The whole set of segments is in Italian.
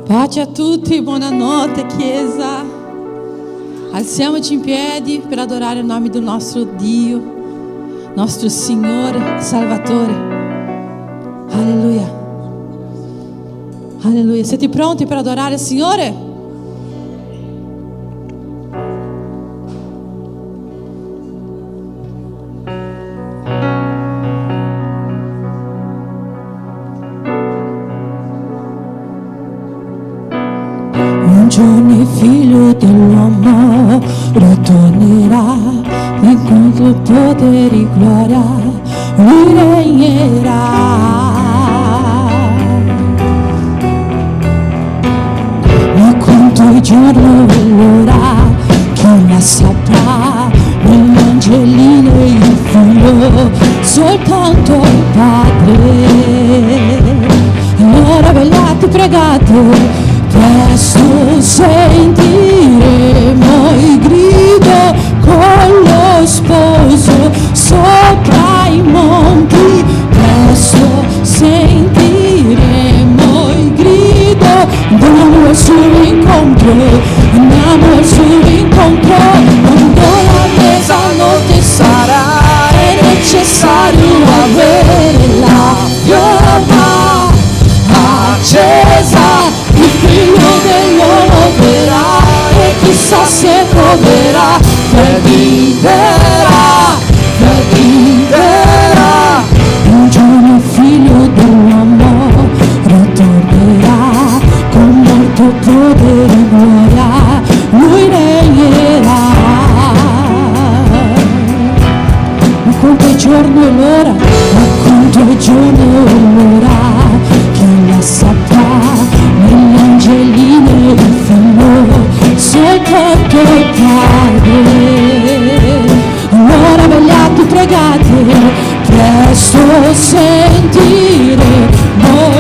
Pace a tutti, buonanotte Chiesa. Alziamoci in piedi per adorare il nome del nostro Dio, nostro Signore, Salvatore. Alleluia. Alleluia. Siete pronti per adorare il Signore? Un giorno il figlio dell'uomo ritornerà, incontro il potere e gloria, lui regnerà. Ma conto il giorno e l'ora, chi la saprà, negli angelini e il figlio, soltanto il Padre. Allora vegliate, pregate, presto sentiremo il grido con lo sposo sopra i monti. Presto sentiremo il grido, andiamo al suo incontro, andiamo al suo incontro. Quando la mezzanotte sarà, è necessario avere la fiamma accesa. Il figlio dell'uomo verrà e chissà se troverà fede intera, fede intera. Un giorno il figlio dell'uomo ritornerà con molto potere e gloria, lui regnerà. Ma conto il giorno e l'ora, ma conto il giorno e l'ora, chi la saprà, negli angelini e il figlio, soltanto il Padre. Allora vegliate, pregate, presto sentiremo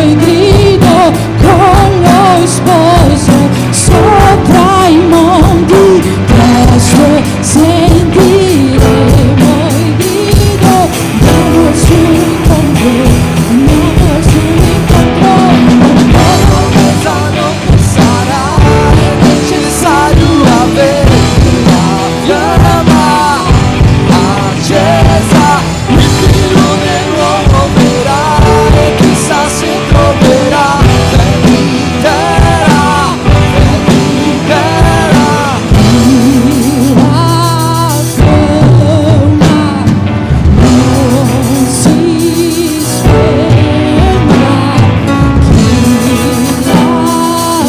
il grido con lo sposo sopra i monti. Presto sentiremo il grido, andiamo al suo incontro, andiamo al suo incontro. Mezzanotte sarà, è necessario avere la fiamma accesa. Il figlio dell'uomo verrà e chissà se troverà fede intera, fede intera. Chi la ferma non si sferma, chi la ferma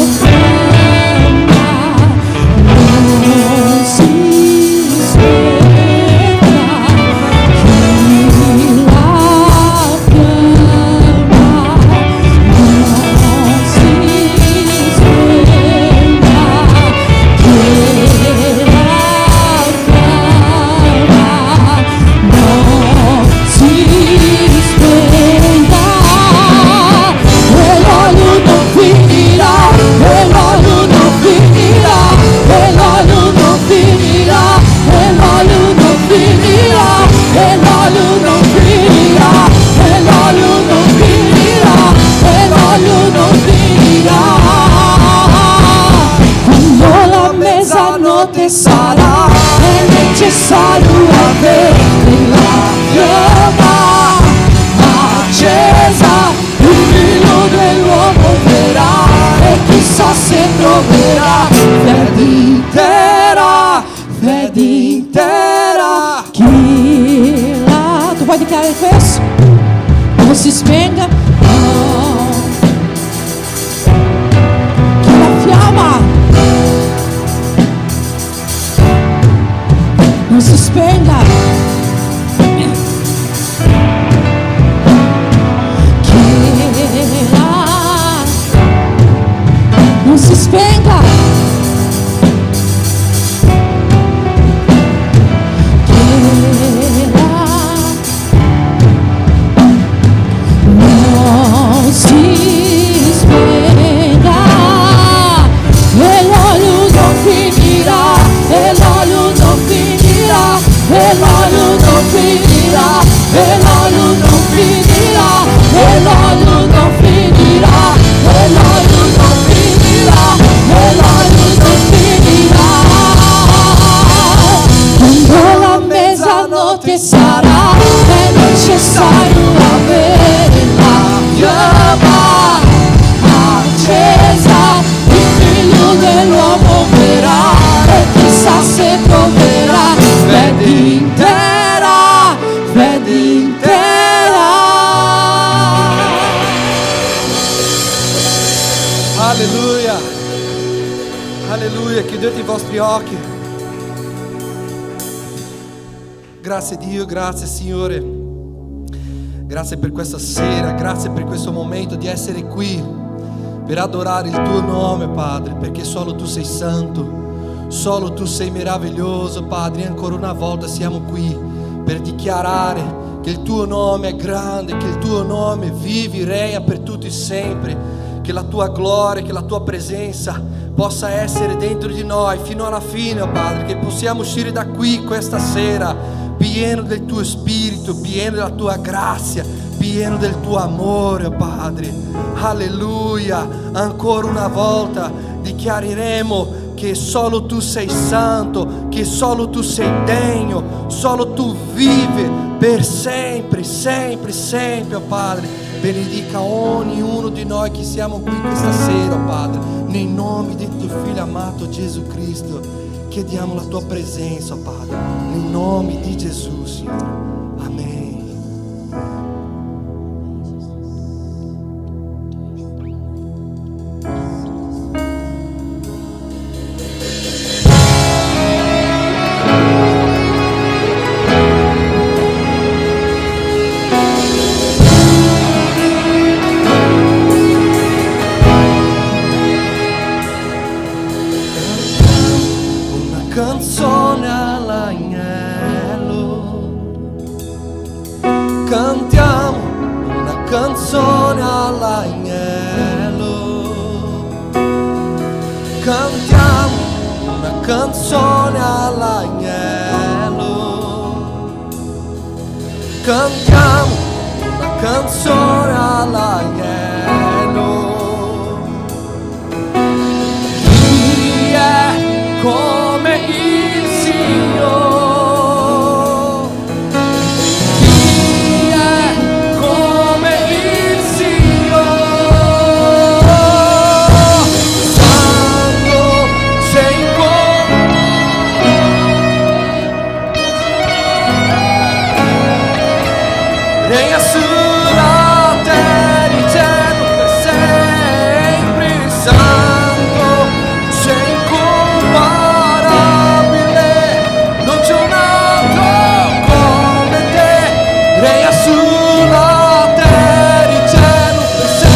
non si sferma, chi la ferma non si sferma, chi la ferma non si sferma. E l'olio non finirà, e l'olio non finirà, e l'olio non finirà, e l'olio non finirà, e l'olio non finirà, e l'olio non finirà, e l'olio non finirà. Quando la mezzanotte sarà, è necessario avere la fiamma accesa. Il figlio dell'uomo verrà e chissà se troverà fede intera, fede intera. Chi la... Tu puoi dichiarare questo? Non si spenga. Chi la fiamma non si spenga. Chi la non si spenga. Chi la non si spenga. E l'olio non finirà, e l'olio non finirà, e l'olio non finirà, e l'olio non finirà, e l'olio non finirà, e l'olio non finirà. che sarà, è necessario avere la fiamma accesa, il figlio dell'uomo verrà e chissà se troverà fede intera, fede intera. Alleluia, alleluia, chiudete i vostri occhi. Grazie Dio, grazie Signore, grazie per questa sera, grazie per questo momento di essere qui per adorare il tuo nome, Padre, perché solo tu sei santo, solo tu sei meraviglioso, Padre. E ancora una volta siamo qui per dichiarare che il tuo nome è grande, che il tuo nome vive, regna per tutti sempre, che la tua gloria, che la tua presenza possa essere dentro di noi fino alla fine, oh Padre, che possiamo uscire da qui questa sera pieno del tuo spirito, pieno della tua grazia, pieno del tuo amore, oh Padre. Alleluia, ancora una volta dichiareremo che solo tu sei santo, che solo tu sei degno, solo tu vivi per sempre, sempre, sempre, oh Padre. Benedica ognuno di noi che siamo qui questa sera, oh Padre, nel nome di tuo Figlio amato Gesù Cristo. Chiediamo la tua presenza, oh Padre, nel nome di Gesù, Signore. Amen. Canzone all'agnello, cantiamo una canzone all'agnello, cantiamo una canzone all'agnello, cantiamo una canzone all'agnello. Chi è come il Signore? Chi è come il Signore? Santo sei regna sulla terra per sempre. Santo sei incomparabile, non c'è un altro come te. Regna sulla terra in cielo per sempre.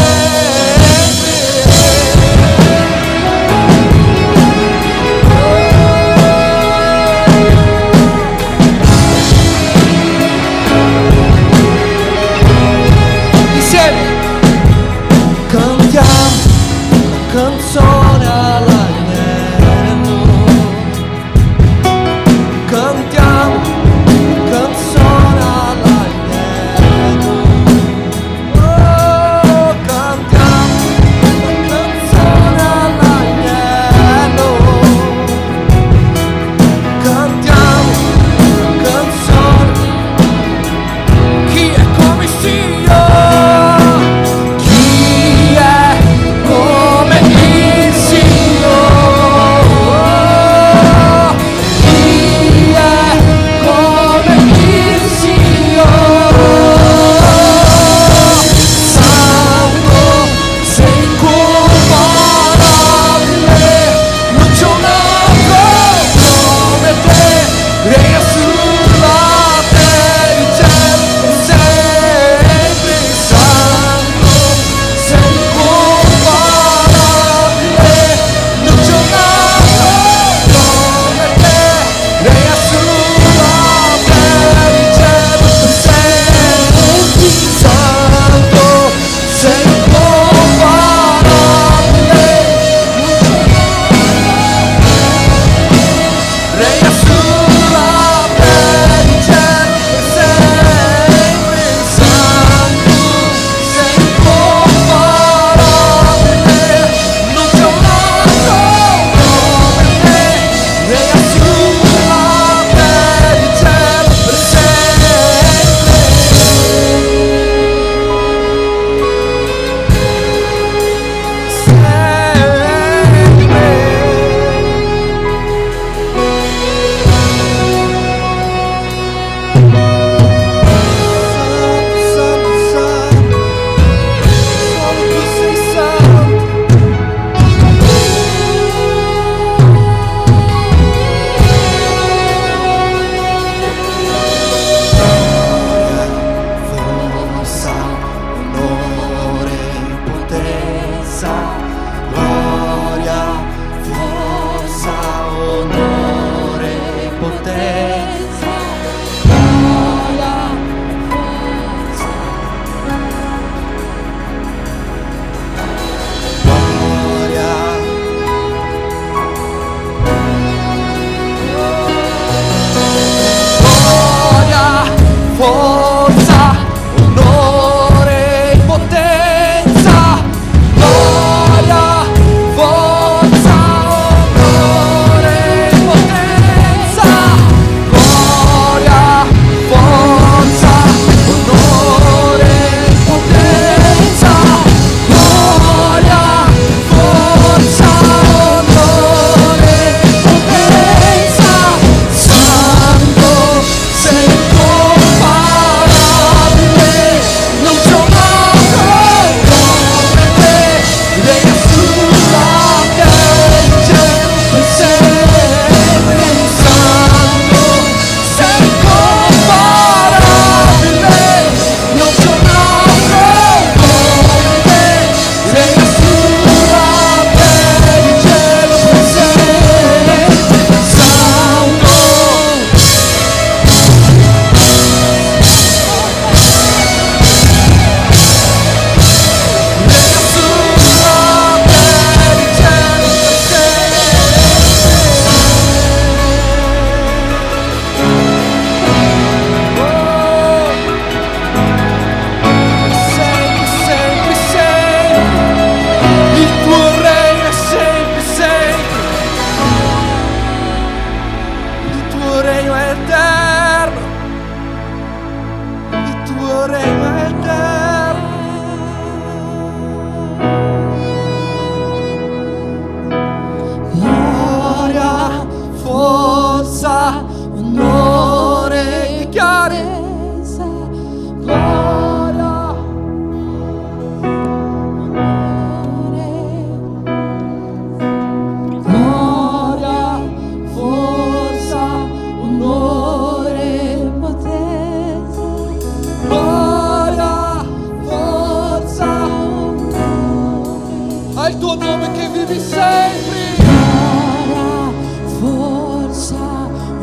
vivi sempre. Gloria, forza,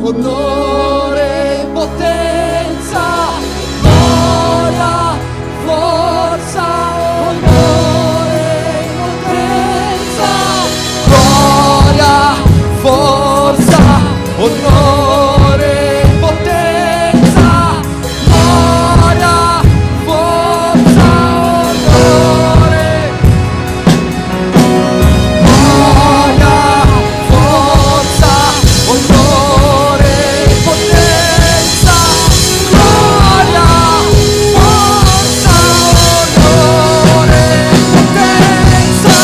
Onore e potenza. Gloria, forza, onore e potenza. Gloria, forza, onore e potenza. Gloria, forza, onore. Gloria, forza, onore e potenza. Gloria, forza, onore e potenza.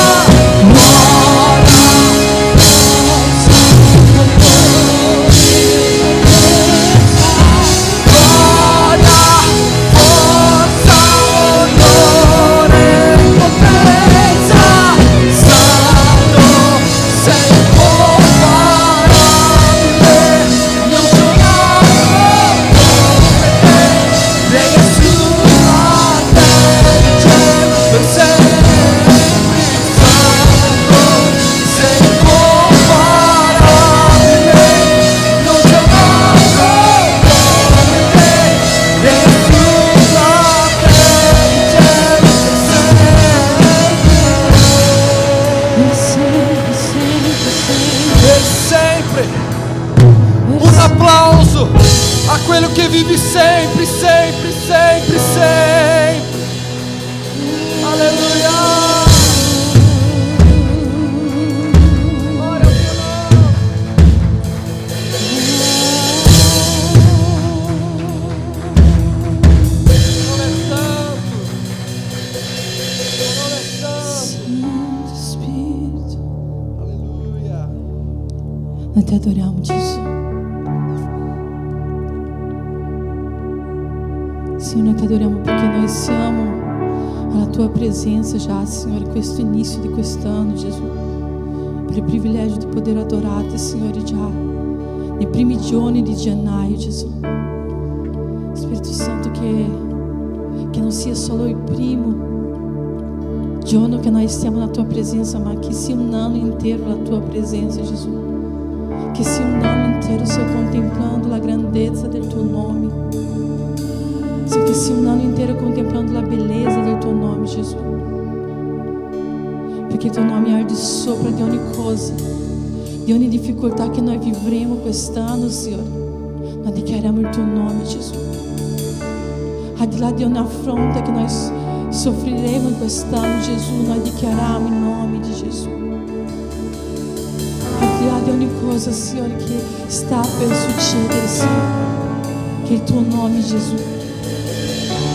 Un applauso a quello che vivi sempre, sempre, sempre, sempre. Alleluia. Glória ao teu nome. Nome é santo. Nome é santo. Santo Espírito. Aleluia. Nós te adoramos, Jesus. Senhor, nós te adoramos porque nós siamo alla tua presença já, Senhor, questo inizio di quest'anno, Gesù. Per il privilegio di poter adorarti, Signore, già nei primi giorni di gennaio, Gesù. Spirito Santo, che non sia solo il primo giorno che noi stiamo nella tua presenza, ma che sia un anno intero la tua presenza, Gesù. Che sia un anno intero, Senhor, contemplando la grandezza del tuo nome. Senhor, que sia um ano inteiro contemplando a beleza do teu nome, Jesus. Porque teu nome arde sopra de ogni cosa, de ogni dificoltà che noi vivremo quest'anno, Senhor. Nós dichiariamo il tuo nome, Jesus. Al di là di ogni affronta che noi soffriremo in quest'anno, Gesù, noi dichiariamo il nome di Gesù. Al di là di ogni cosa, Signore, che sta per succedere, Signore, che il tuo nome, Gesù,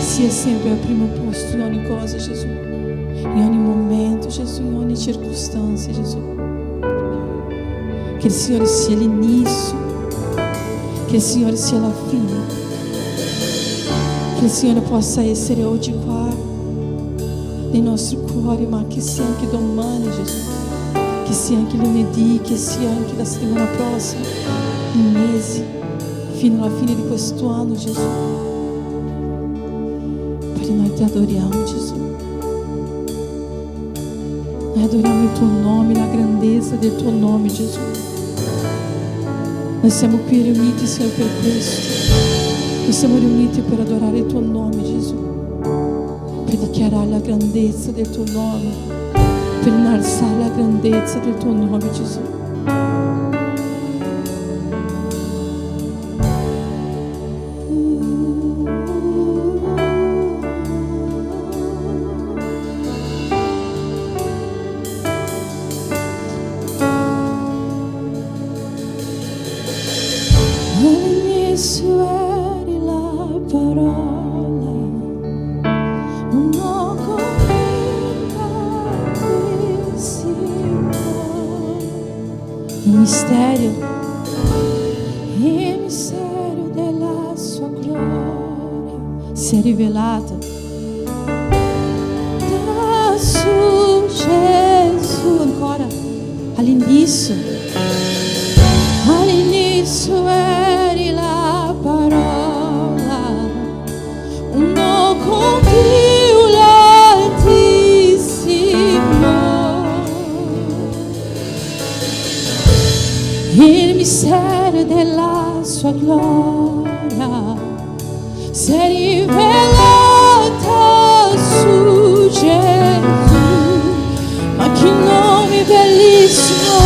sia sempre al primo posto in ogni cosa, Gesù, in ogni momento, Gesù, in ogni circostanza, Gesù. Che il Signore sia l'inizio, che il Signore sia la fine, che il Signore possa essere oggi qua nei nostri cuori, ma che sia anche domani, Gesù, che sia anche lunedì, che sia anche la settimana prossima, i mesi, fino alla fine di questo anno, Gesù. Noi ti adoriamo, Gesù. Noi adoriamo il tuo nome, la grandezza del tuo nome, Gesù. Noi siamo qui riuniti, Signore, per questo. Noi siamo riuniti per adorare il tuo nome, Gesù, per dichiarare la grandezza del tuo nome, per innalzare la grandezza del tuo nome, Gesù. Il mistero della sua gloria si è rivelata da su Gesù. Ancora all'inizio eri la parola, uno con più l'Altissimo. si è rivelata su Gesù. Ma che nome bellissimo,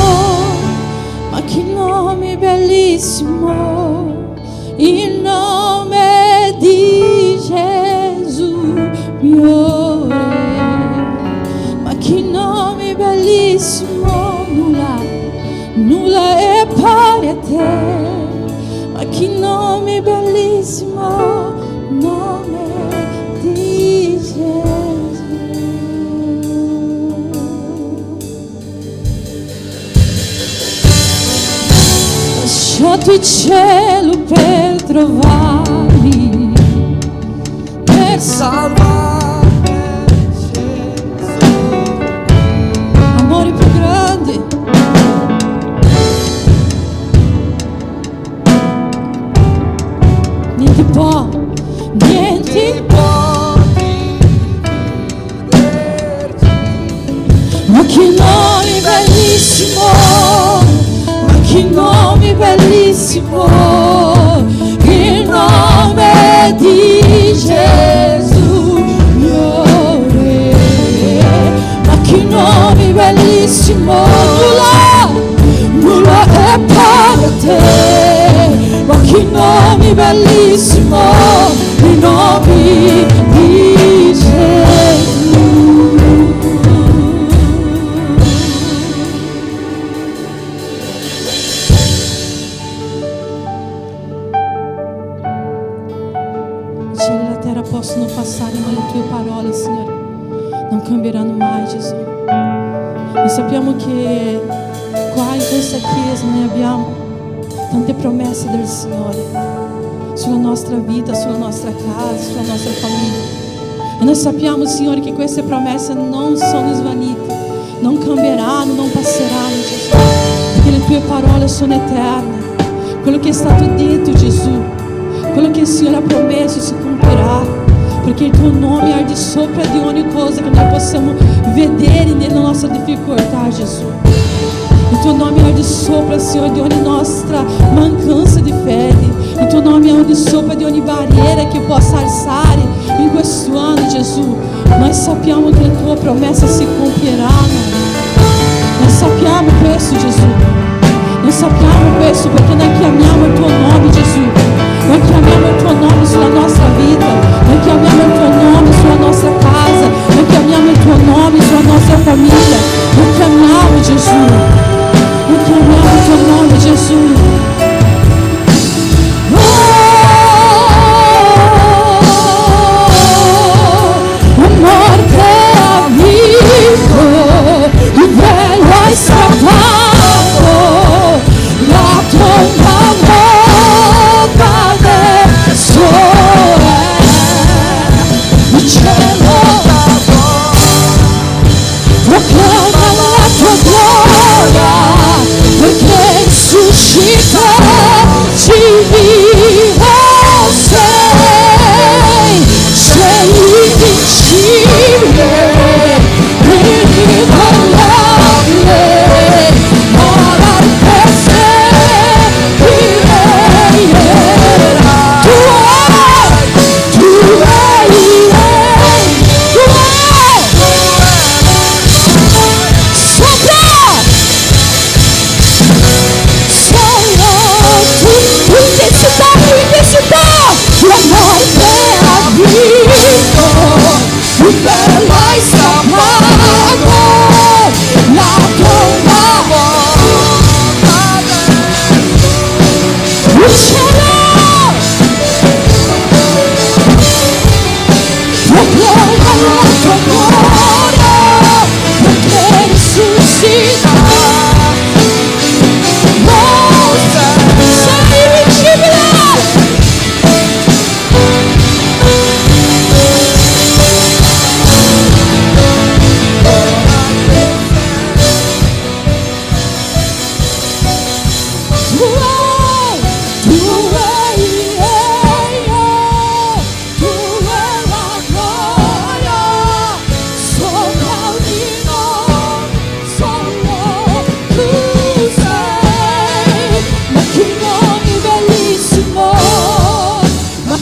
ma che nome bellissimo, il nome di Gesù mio Re. Ma che nome bellissimo, nulla è pari a te. Ma che nome bellissimo, nome di Gesù. Ho lasciato il cielo per trovarmi, per salvare Gesù. amore più grande. Niente può ma che nome bellissimo, ma che nome bellissimo, il nome di Gesù mio Re. Ma che nome bellissimo, nulla è pari a te. Ma che nome bellissimo, il nome di Gesù. Il cielo e la terra possono passare, ma le tue parole, Signore, non cambieranno mai, Gesù. Noi sappiamo che qua in questa chiesa noi abbiamo tante promesse del Signore sulla nostra vita, sulla nostra casa, sulla nostra famiglia. E noi sappiamo, Signore, che queste promesse non sono svanite, non cambieranno, non passeranno, Gesù, perché le tue parole sono eterne. Quello che è stato detto, Gesù, quello che il Signore ha promesso si compierà, perché il tuo nome è al di sopra di ogni cosa che noi possiamo vedere nella nostra difficoltà, Gesù. Il tuo nome è al di sopra, Signore, di ogni nostra mancanza di fede. Il tuo nome è al di sopra di ogni barriera che possa alzare in questo anno, Gesù. Noi sappiamo che le tue promesse si compieranno. Noi sappiamo questo, Gesù. Noi sappiamo questo perché noi chiamiamo il tuo nome, Gesù. Noi chiamiamo il tuo nome sulla nostra vita. Noi chiamiamo il tuo nome sulla nostra casa. Noi chiamiamo il tuo nome sulla nostra famiglia. Noi chiamiamo Gesù. Noi chiamiamo il tuo nome, Gesù.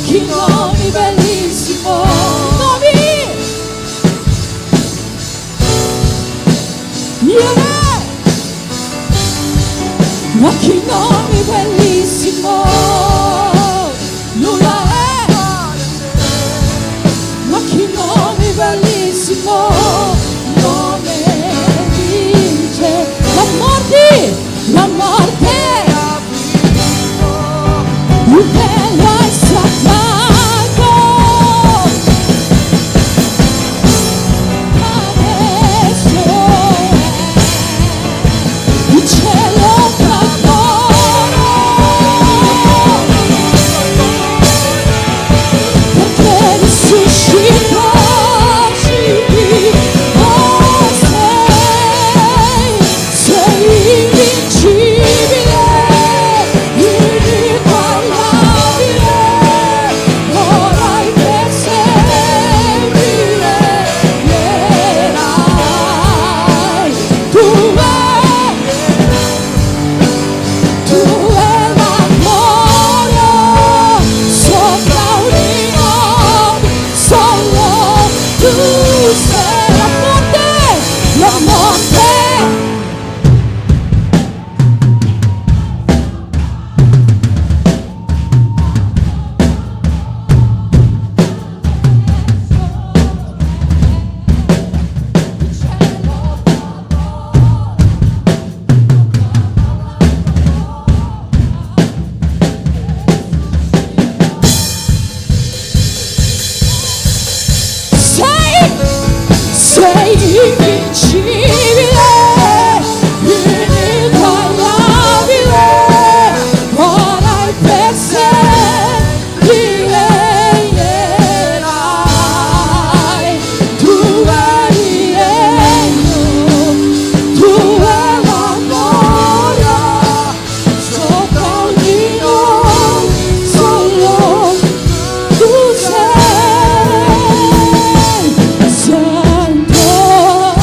Che nome nome bellissimo, nomi. Yeah. Ma che nome bellissimo, nulla è. Ma che nome bellissimo, nome vince la morte, la morte. Il velo è saltato, adesso il cielo clamora, perché risuscitaci, oh sei invincibile, sei invincibile, ininguagliabile, ora e per sempre regnerai. Tu hai il regno, tu hai la gloria, sopra ogni nome solo tu sei. Santo,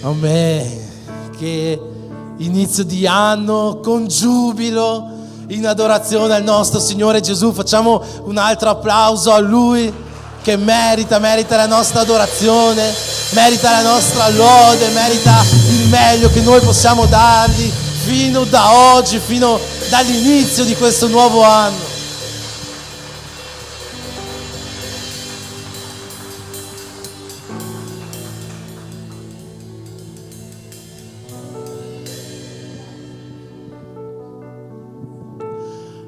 Amen. Che inizio di anno con giubilo, in adorazione al nostro Signore Gesù. Facciamo un altro applauso a Lui che merita la nostra adorazione, merita la nostra lode, merita il meglio che noi possiamo dargli fino da oggi, fino dall'inizio di questo nuovo anno.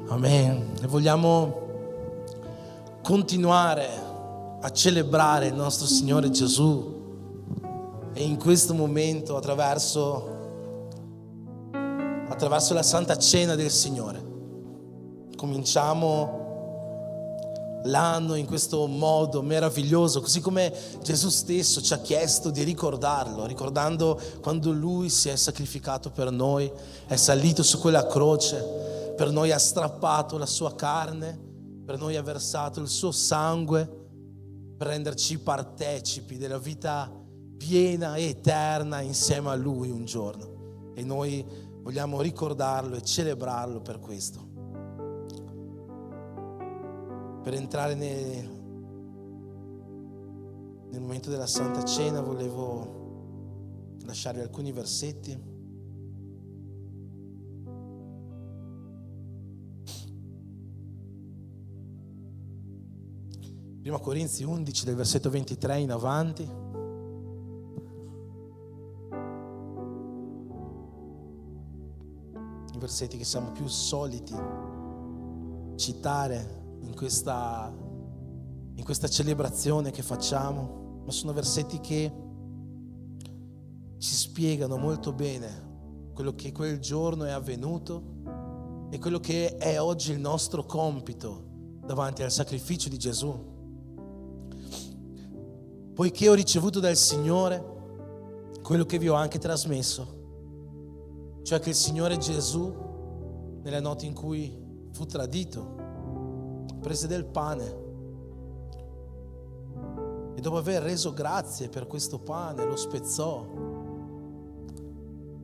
Amen. E vogliamo continuare a celebrare il nostro Signore Gesù, e in questo momento attraverso la Santa Cena del Signore cominciamo l'anno in questo modo meraviglioso, così come Gesù stesso ci ha chiesto di ricordarlo, ricordando quando Lui si è sacrificato per noi, è salito su quella croce, per noi ha strappato la sua carne, per noi ha versato il suo sangue, per renderci partecipi della vita piena e eterna insieme a Lui un giorno. E noi vogliamo ricordarlo e celebrarlo per questo. Per entrare nel momento della Santa Cena volevo lasciarvi alcuni versetti. Prima Corinzi 11 del versetto 23 in avanti. I versetti che siamo più soliti citare in questa celebrazione che facciamo, ma sono versetti che ci spiegano molto bene quello che quel giorno è avvenuto e quello che è oggi il nostro compito davanti al sacrificio di Gesù. Poiché ho ricevuto dal Signore quello che vi ho anche trasmesso, cioè che il Signore Gesù, nella notte in cui fu tradito, prese del pane e dopo aver reso grazie per questo pane lo spezzò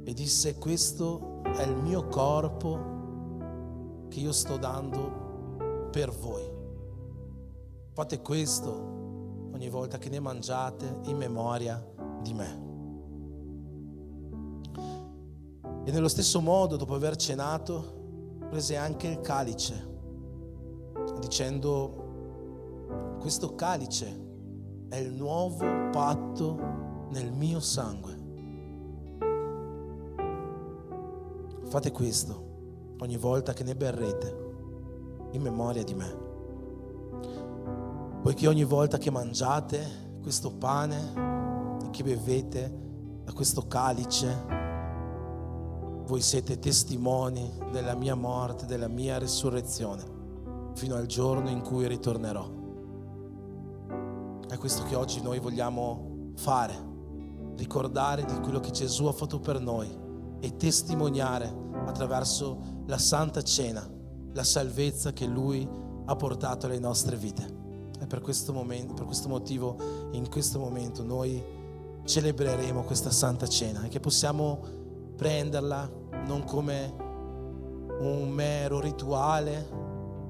e disse: questo è il mio corpo che io sto dando per voi. Fate questo ogni volta che ne mangiate in memoria di me. E nello stesso modo, dopo aver cenato, prese anche il calice, dicendo: questo calice è il nuovo patto nel mio sangue. Fate questo ogni volta che ne berrete in memoria di me. Poiché ogni volta che mangiate questo pane e che bevete da questo calice, voi siete testimoni della mia morte, della mia risurrezione, fino al giorno in cui ritornerò. È questo che oggi noi vogliamo fare, ricordare di quello che Gesù ha fatto per noi e testimoniare attraverso la Santa Cena la salvezza che Lui ha portato alle nostre vite. E per questo motivo, in questo momento noi celebreremo questa Santa Cena e che possiamo prenderla non come un mero rituale,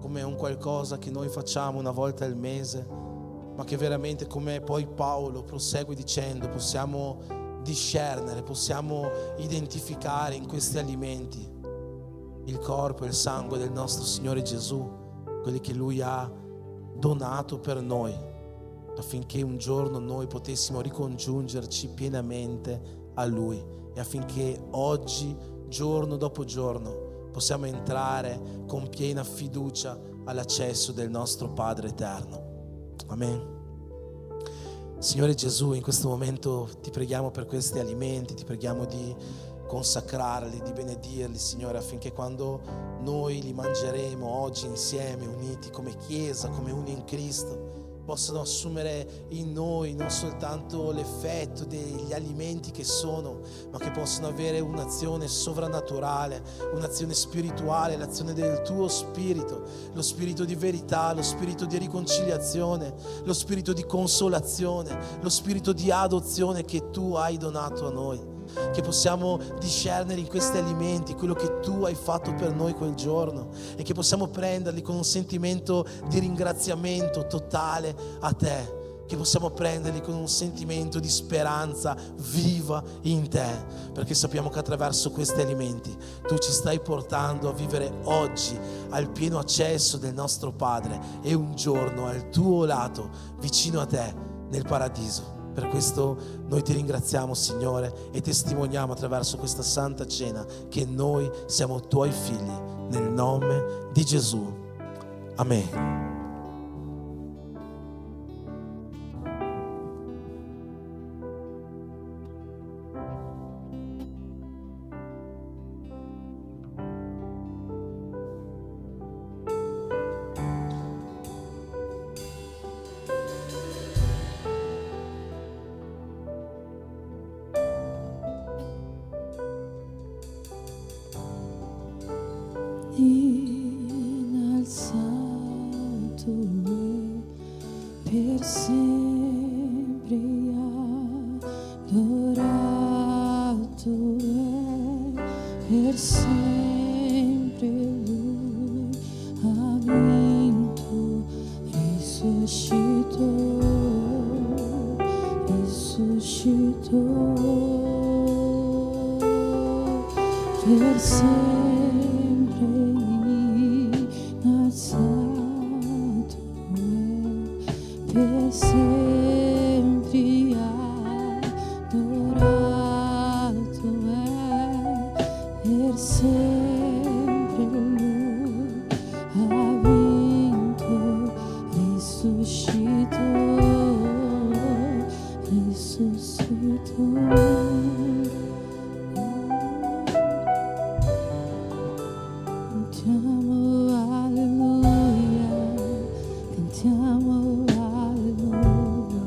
come un qualcosa che noi facciamo una volta al mese, ma che veramente, come poi Paolo prosegue dicendo, possiamo discernere, possiamo identificare in questi alimenti il corpo e il sangue del nostro Signore Gesù, quelli che Lui ha donato per noi, affinché un giorno noi potessimo ricongiungerci pienamente a Lui e affinché oggi, giorno dopo giorno, possiamo entrare con piena fiducia all'accesso del nostro Padre eterno. Amen. Signore Gesù, in questo momento ti preghiamo per questi alimenti, ti preghiamo di consacrarli, di benedirli, Signore, affinché quando noi li mangeremo oggi insieme, uniti come Chiesa, come uni in Cristo, possano assumere in noi non soltanto l'effetto degli alimenti che sono, ma che possono avere un'azione sovrannaturale, un'azione spirituale, l'azione del tuo spirito, lo spirito di verità, lo spirito di riconciliazione, lo spirito di consolazione, lo spirito di adozione che tu hai donato a noi. Che possiamo discernere in questi alimenti quello che tu hai fatto per noi quel giorno e che possiamo prenderli con un sentimento di ringraziamento totale a te, che possiamo prenderli con un sentimento di speranza viva in te, perché sappiamo che attraverso questi alimenti tu ci stai portando a vivere oggi al pieno accesso del nostro Padre e un giorno al tuo lato vicino a te nel paradiso. Per questo noi ti ringraziamo, Signore, e testimoniamo attraverso questa santa cena che noi siamo tuoi figli, nel nome di Gesù. Amen. Innalzato è per sempre, adorato è per sempre. Lui ha vinto, risuscitò per sempre, innalzato è per sempre, adorato è per sempre. Lui ha vinto, risuscitò. Cantiamo alleluia, cantiamo alleluia,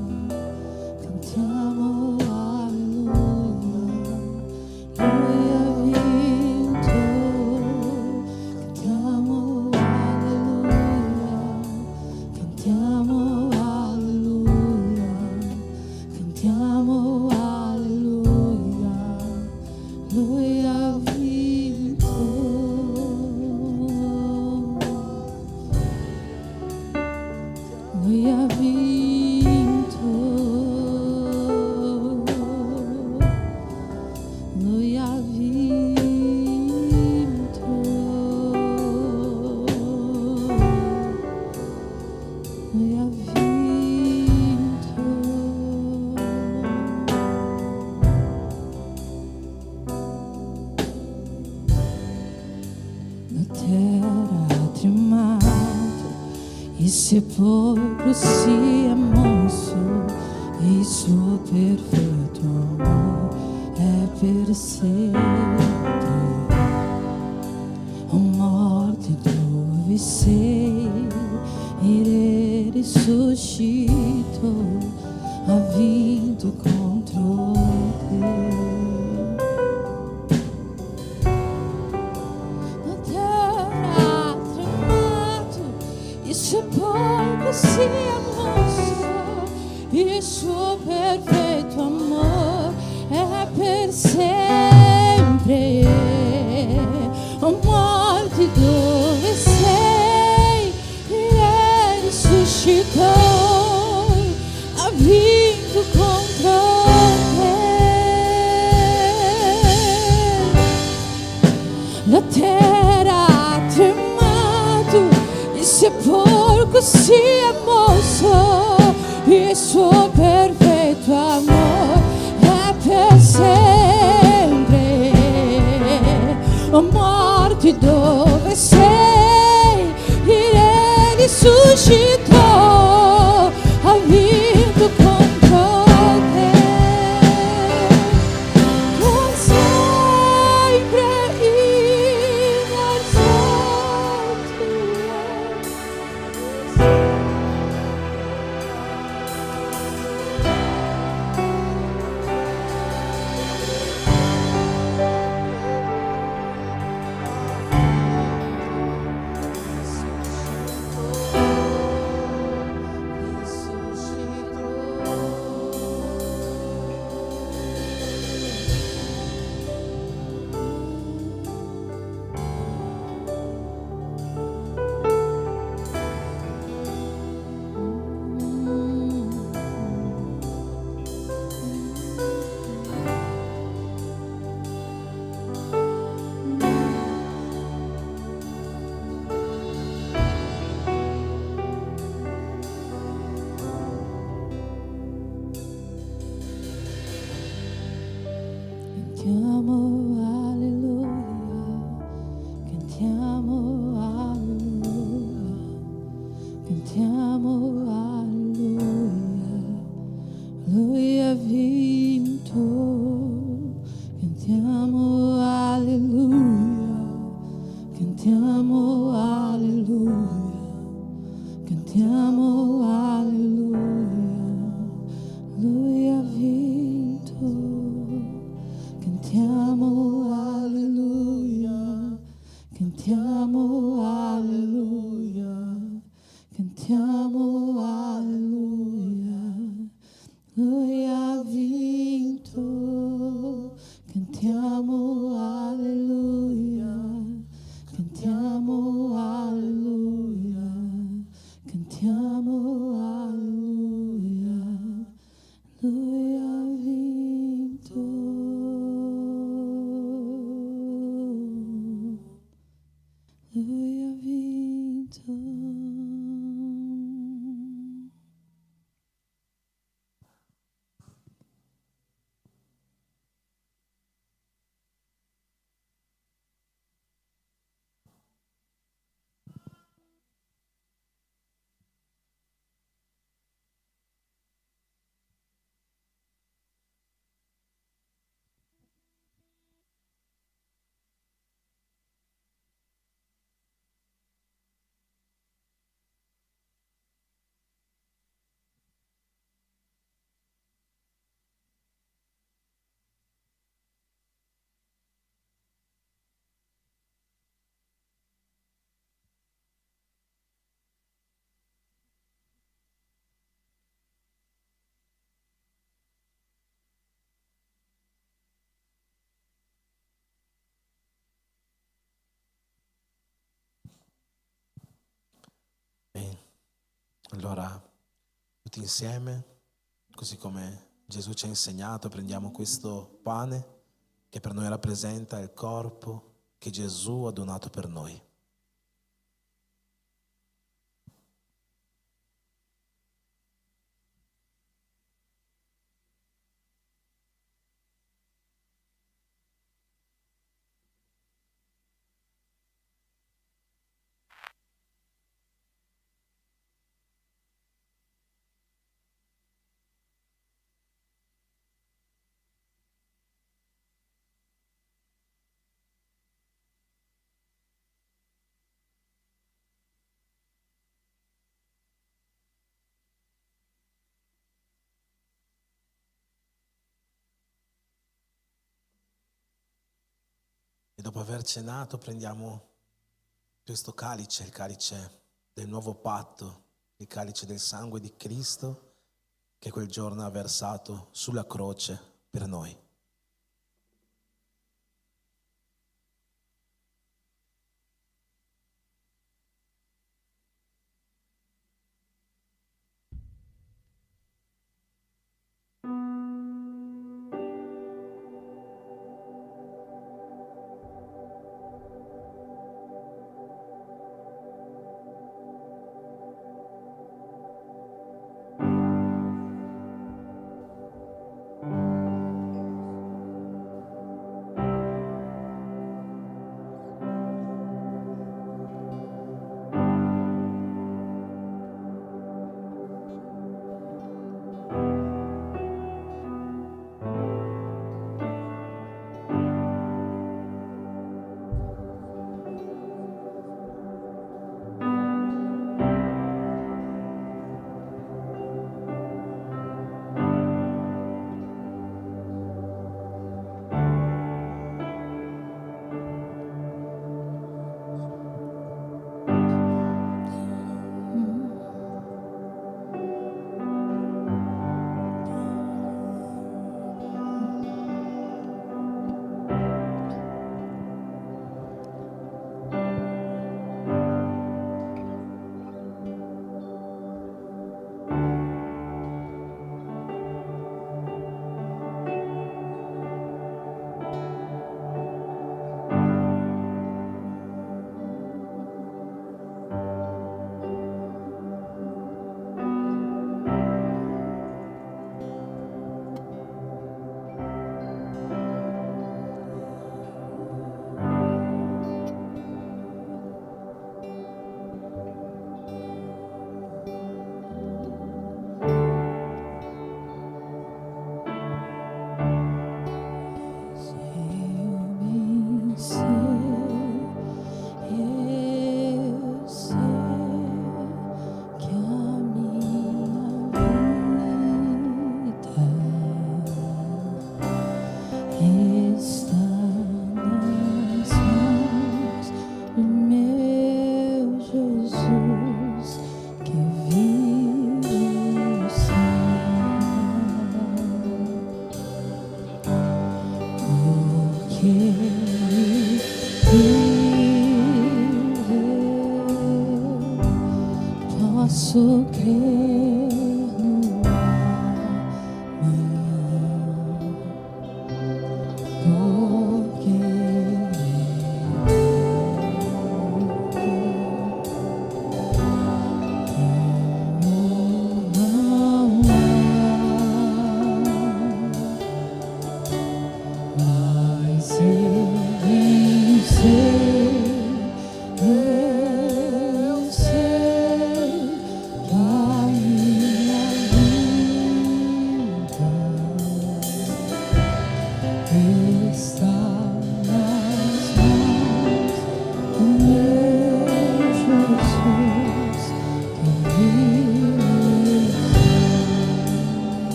cantiamo alleluia. Lui ha vinto, cantiamo alleluia, cantiamo alleluia, cantiamo alleluia. Lui ha vinto. Lui ha vinto, Lui ha vinto, Lui ha vinto. La terra ha tremato, il sepolcro si è mosso, il suo perfetto amore è per sempre. O morte, dove sei? Il Re risuscitò, ha vinto contro te. La terra ha tremato, il sepolcro si è mosso, il suo perfetto amore è per sempre. O morte, dove sei? Il Re risuscitò, ha vinto contro te. La terra ha tremato, il sepolcro si è mosso, il suo perfetto amore è per sempre. O morte, dove sei? Il Re risuscitò, ha vinto contro te. Per sempre innalzato è. Tutti insieme, così come Gesù ci ha insegnato, prendiamo questo pane che per noi rappresenta il corpo che Gesù ha donato per noi. E dopo aver cenato prendiamo questo calice, il calice del nuovo patto, il calice del sangue di Cristo che quel giorno ha versato sulla croce per noi.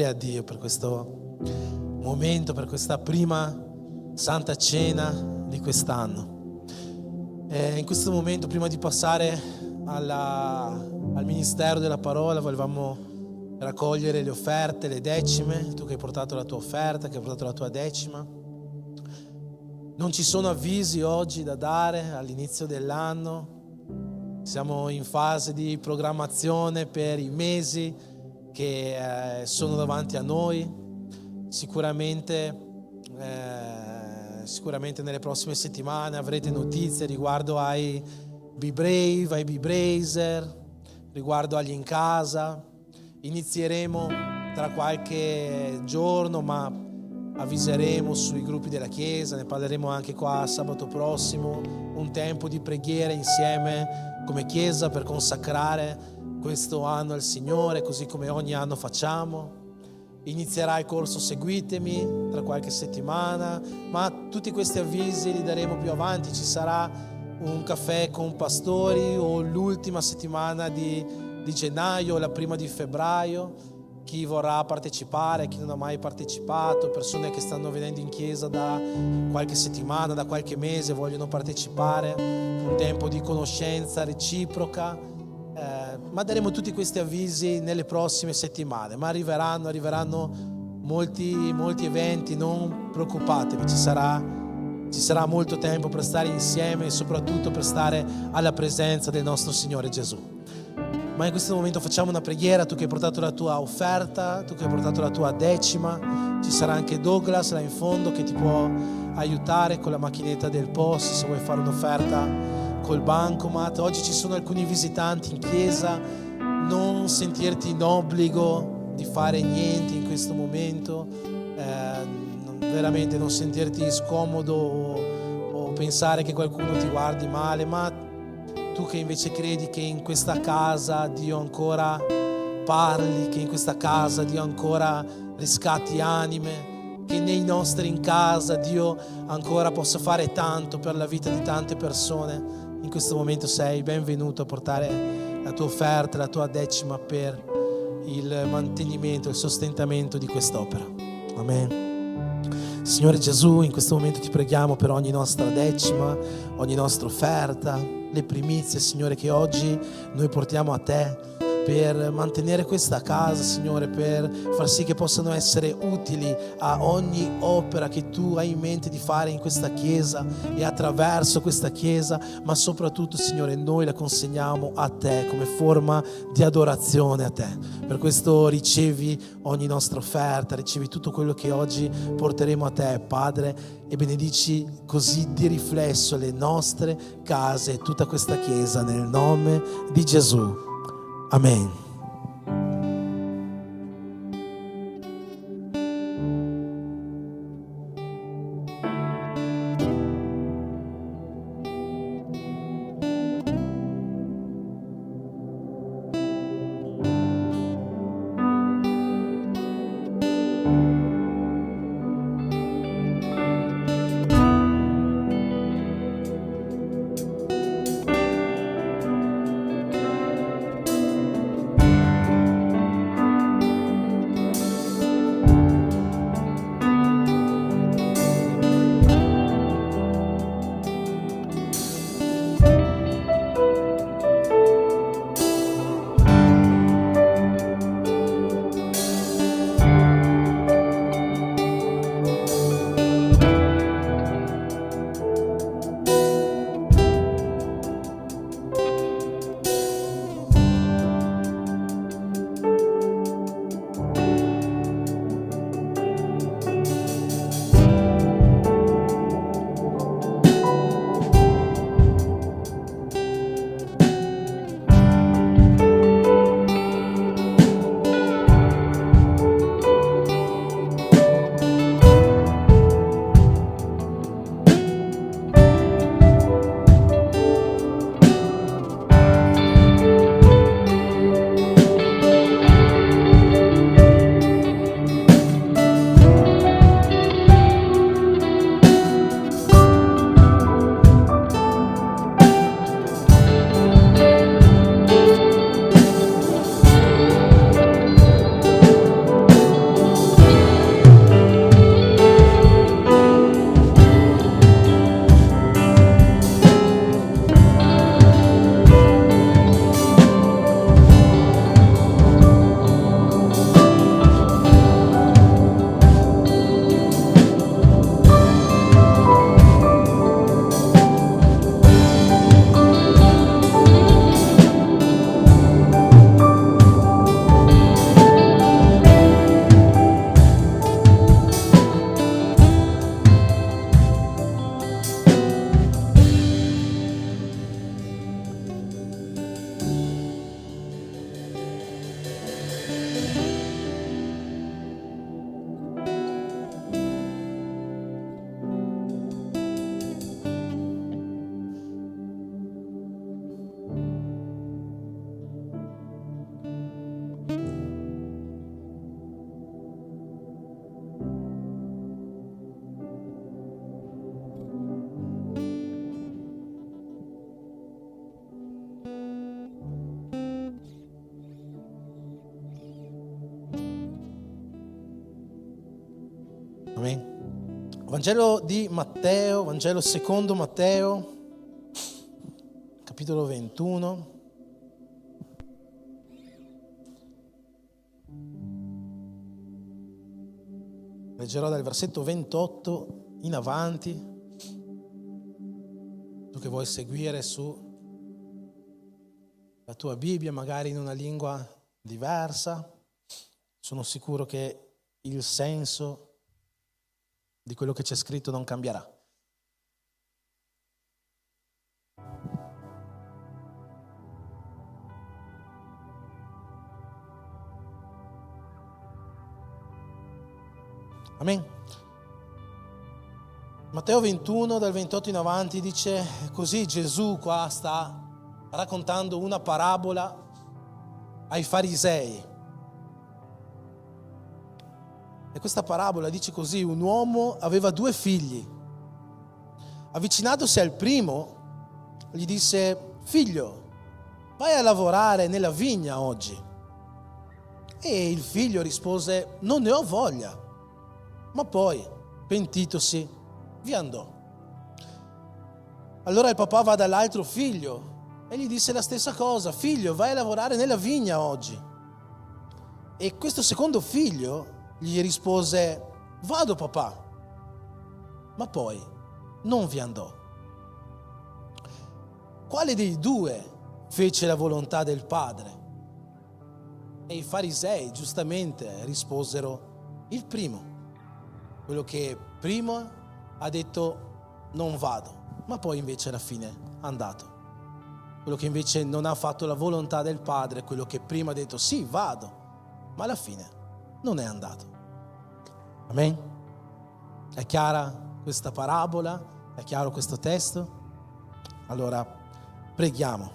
a Dio per questo momento, per questa prima Santa Cena di quest'anno. In questo momento, prima di passare al ministero della parola, volevamo raccogliere le offerte, le decime. Tu che hai portato la tua offerta, che hai portato la tua decima. Non ci sono avvisi oggi da dare all'inizio dell'anno. Siamo in fase di programmazione per i mesi che sono davanti a noi. Sicuramente nelle prossime settimane avrete notizie riguardo ai Be Brave, ai Be Brazer, riguardo agli in casa. Inizieremo tra qualche giorno, ma avviseremo sui gruppi della Chiesa, ne parleremo anche qua sabato prossimo, un tempo di preghiera insieme come Chiesa per consacrare questo anno al Signore, così come ogni anno facciamo. Inizierà il corso Seguitemi tra qualche settimana, ma tutti questi avvisi li daremo più avanti. Ci sarà un caffè con pastori o l'ultima settimana di gennaio o la prima di febbraio. Chi vorrà partecipare, chi non ha mai partecipato, persone che stanno venendo in chiesa da qualche settimana, da qualche mese, vogliono partecipare, un tempo di conoscenza reciproca. Ma daremo tutti questi avvisi nelle prossime settimane, ma arriveranno molti eventi, non preoccupatevi, ci sarà molto tempo per stare insieme e soprattutto per stare alla presenza del nostro Signore Gesù. Ma in questo momento facciamo una preghiera. Tu che hai portato la tua offerta, tu che hai portato la tua decima, ci sarà anche Douglas là in fondo che ti può aiutare con la macchinetta del POS se vuoi fare un'offerta col bancomat. Oggi ci sono alcuni visitanti in chiesa, non sentirti in obbligo di fare niente in questo momento, veramente non sentirti scomodo o pensare che qualcuno ti guardi male, ma tu che invece credi che in questa casa Dio ancora parli, che in questa casa Dio ancora riscatti anime, che nei nostri in casa Dio ancora possa fare tanto per la vita di tante persone, in questo momento sei benvenuto a portare la tua offerta, la tua decima per il mantenimento, il sostentamento di quest'opera. Amen. Signore Gesù, in questo momento ti preghiamo per ogni nostra decima, ogni nostra offerta, le primizie, Signore, che oggi noi portiamo a te per mantenere questa casa, Signore, per far sì che possano essere utili a ogni opera che tu hai in mente di fare in questa Chiesa e attraverso questa Chiesa, ma soprattutto, Signore, noi la consegniamo a te come forma di adorazione a te. Per questo ricevi ogni nostra offerta, ricevi tutto quello che oggi porteremo a te, Padre, e benedici così di riflesso le nostre case e tutta questa Chiesa nel nome di Gesù. Amen. Vangelo di Matteo, Vangelo secondo Matteo, capitolo 21. Leggerò dal versetto 28 in avanti. Tu che vuoi seguire su la tua Bibbia, magari in una lingua diversa, sono sicuro che il senso di quello che c'è scritto non cambierà. Amen. Matteo 21 dal 28 in avanti dice così: Gesù qua sta raccontando una parabola ai farisei. E questa parabola dice così: un uomo aveva 2 figli. Avvicinatosi al primo, gli disse: figlio, vai a lavorare nella vigna oggi. E il figlio rispose: non ne ho voglia. Ma poi, pentitosi, vi andò. Allora il papà va dall'altro figlio e gli disse la stessa cosa: figlio, vai a lavorare nella vigna oggi. E questo secondo figlio gli rispose: vado papà. Ma poi non vi andò. Quale dei 2 fece la volontà del padre? E i farisei giustamente risposero: il primo, quello che prima ha detto non vado, ma poi invece alla fine è andato. Quello che invece non ha fatto la volontà del padre, quello che prima ha detto sì vado, ma alla fine non è andato. Amen? È chiara questa parabola? È chiaro questo testo? Allora preghiamo.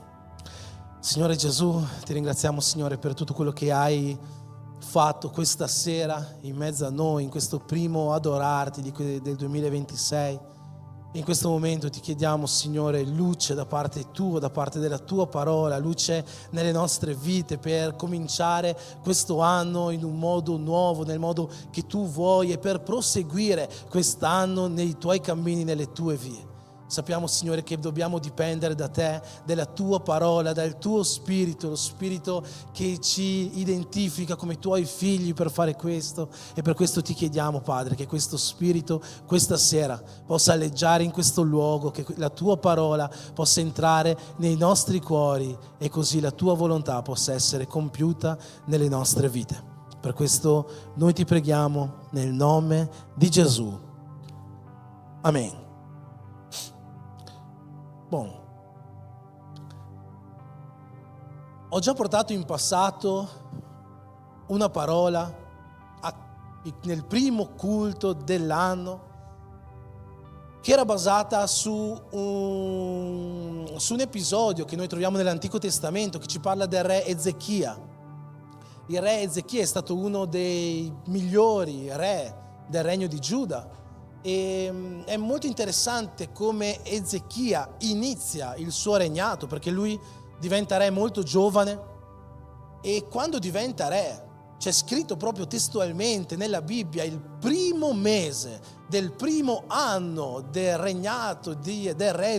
Signore Gesù, ti ringraziamo, Signore, per tutto quello che hai fatto questa sera in mezzo a noi, in questo primo adorarti del 2026. In questo momento ti chiediamo, Signore, luce da parte tua, da parte della tua parola, luce nelle nostre vite per cominciare questo anno in un modo nuovo, nel modo che tu vuoi, e per proseguire quest'anno nei tuoi cammini, nelle tue vie. Sappiamo, Signore, che dobbiamo dipendere da te, dalla tua parola, dal tuo spirito, lo spirito che ci identifica come tuoi figli per fare questo. E per questo ti chiediamo, Padre, che questo spirito questa sera possa alleggiare in questo luogo, che la tua parola possa entrare nei nostri cuori e così la tua volontà possa essere compiuta nelle nostre vite. Per questo noi ti preghiamo nel nome di Gesù. Amen. Ho già portato in passato una parola nel primo culto dell'anno che era basata su un episodio che noi troviamo nell'Antico Testamento, che ci parla del re Ezechia. Il re Ezechia è stato uno dei migliori re del regno di Giuda. E è molto interessante come Ezechia inizia il suo regnato, perché lui diventa re molto giovane, e quando diventa re c'è scritto proprio testualmente nella Bibbia: il primo mese del primo anno del regnato del re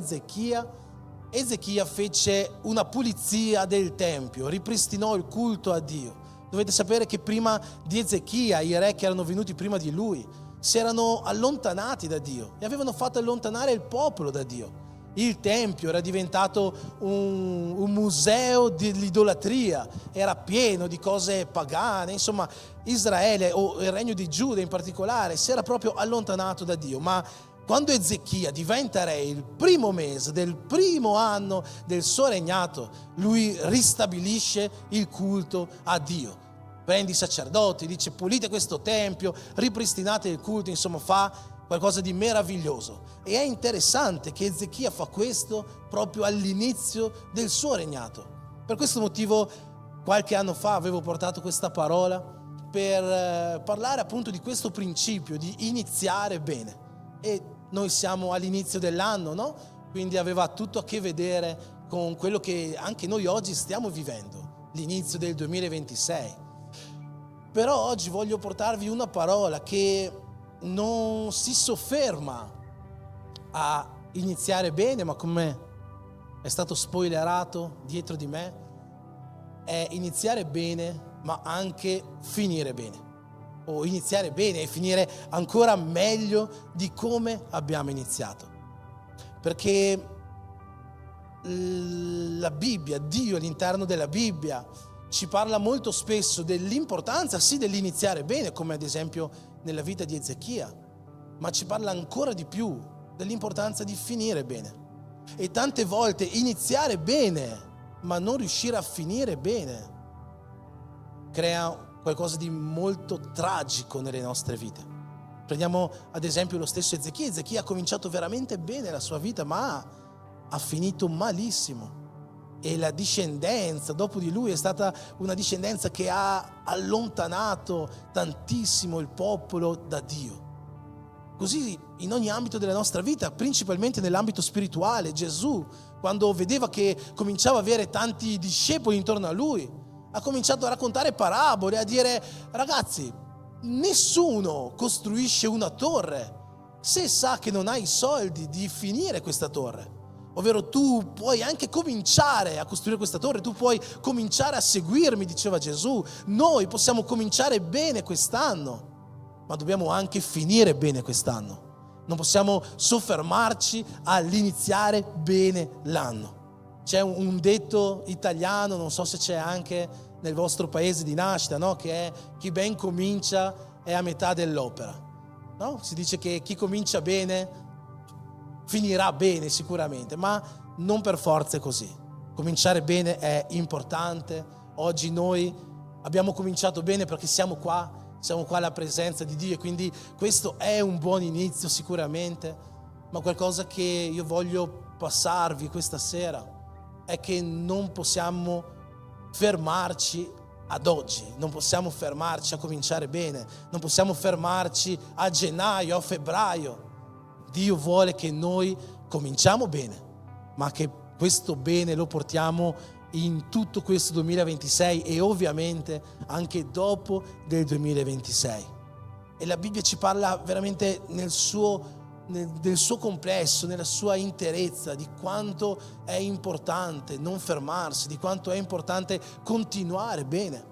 Ezechia fece una pulizia del tempio, ripristinò il culto a Dio. Dovete sapere che prima di Ezechia i re che erano venuti prima di lui si erano allontanati da Dio e avevano fatto allontanare il popolo da Dio. Il Tempio era diventato un museo dell'idolatria, era pieno di cose pagane, insomma Israele, o il regno di Giuda in particolare, si era proprio allontanato da Dio. Ma quando Ezechia diventa re, il primo mese del primo anno del suo regnato, lui ristabilisce il culto a Dio. Prende i sacerdoti, dice: pulite questo tempio, ripristinate il culto, insomma fa qualcosa di meraviglioso. E è interessante che Ezechia fa questo proprio all'inizio del suo regnato. Per questo motivo qualche anno fa avevo portato questa parola per parlare appunto di questo principio di iniziare bene. E noi siamo all'inizio dell'anno, no? Quindi aveva tutto a che vedere con quello che anche noi oggi stiamo vivendo, l'inizio del 2026. Però oggi voglio portarvi una parola che non si sofferma a iniziare bene, ma come è stato spoilerato dietro di me, è iniziare bene, ma anche finire bene. O iniziare bene e finire ancora meglio di come abbiamo iniziato. Perché la Bibbia, Dio all'interno della Bibbia, ci parla molto spesso dell'importanza sì dell'iniziare bene, come ad esempio nella vita di Ezechia, ma ci parla ancora di più dell'importanza di finire bene. E tante volte iniziare bene ma non riuscire a finire bene crea qualcosa di molto tragico nelle nostre vite. Prendiamo ad esempio lo stesso Ezechia. Ezechia ha cominciato veramente bene la sua vita, ma ha finito malissimo. E la discendenza dopo di lui è stata una discendenza che ha allontanato tantissimo il popolo da Dio. Così in ogni ambito della nostra vita, principalmente nell'ambito spirituale, Gesù, quando vedeva che cominciava a avere tanti discepoli intorno a lui, ha cominciato a raccontare parabole, a dire: ragazzi, nessuno costruisce una torre se sa che non ha i soldi di finire questa torre. Ovvero, tu puoi anche cominciare a costruire questa torre, tu puoi cominciare a seguirmi, diceva Gesù. Noi possiamo cominciare bene quest'anno, ma dobbiamo anche finire bene quest'anno. Non possiamo soffermarci all'iniziare bene l'anno. C'è un detto italiano, non so se c'è anche nel vostro paese di nascita, no? Che è: chi ben comincia è a metà dell'opera, no? Si dice che chi comincia bene finirà bene sicuramente, ma non per forza è così. Cominciare bene è importante. Oggi noi abbiamo cominciato bene perché siamo qua alla presenza di Dio, e quindi questo è un buon inizio sicuramente. Ma qualcosa che io voglio passarvi questa sera è che non possiamo fermarci ad oggi, non possiamo fermarci a cominciare bene, non possiamo fermarci a gennaio, a febbraio. Dio vuole che noi cominciamo bene, ma che questo bene lo portiamo in tutto questo 2026 e ovviamente anche dopo del 2026. E la Bibbia ci parla veramente nel suo complesso, nella sua interezza, di quanto è importante non fermarsi, di quanto è importante continuare bene.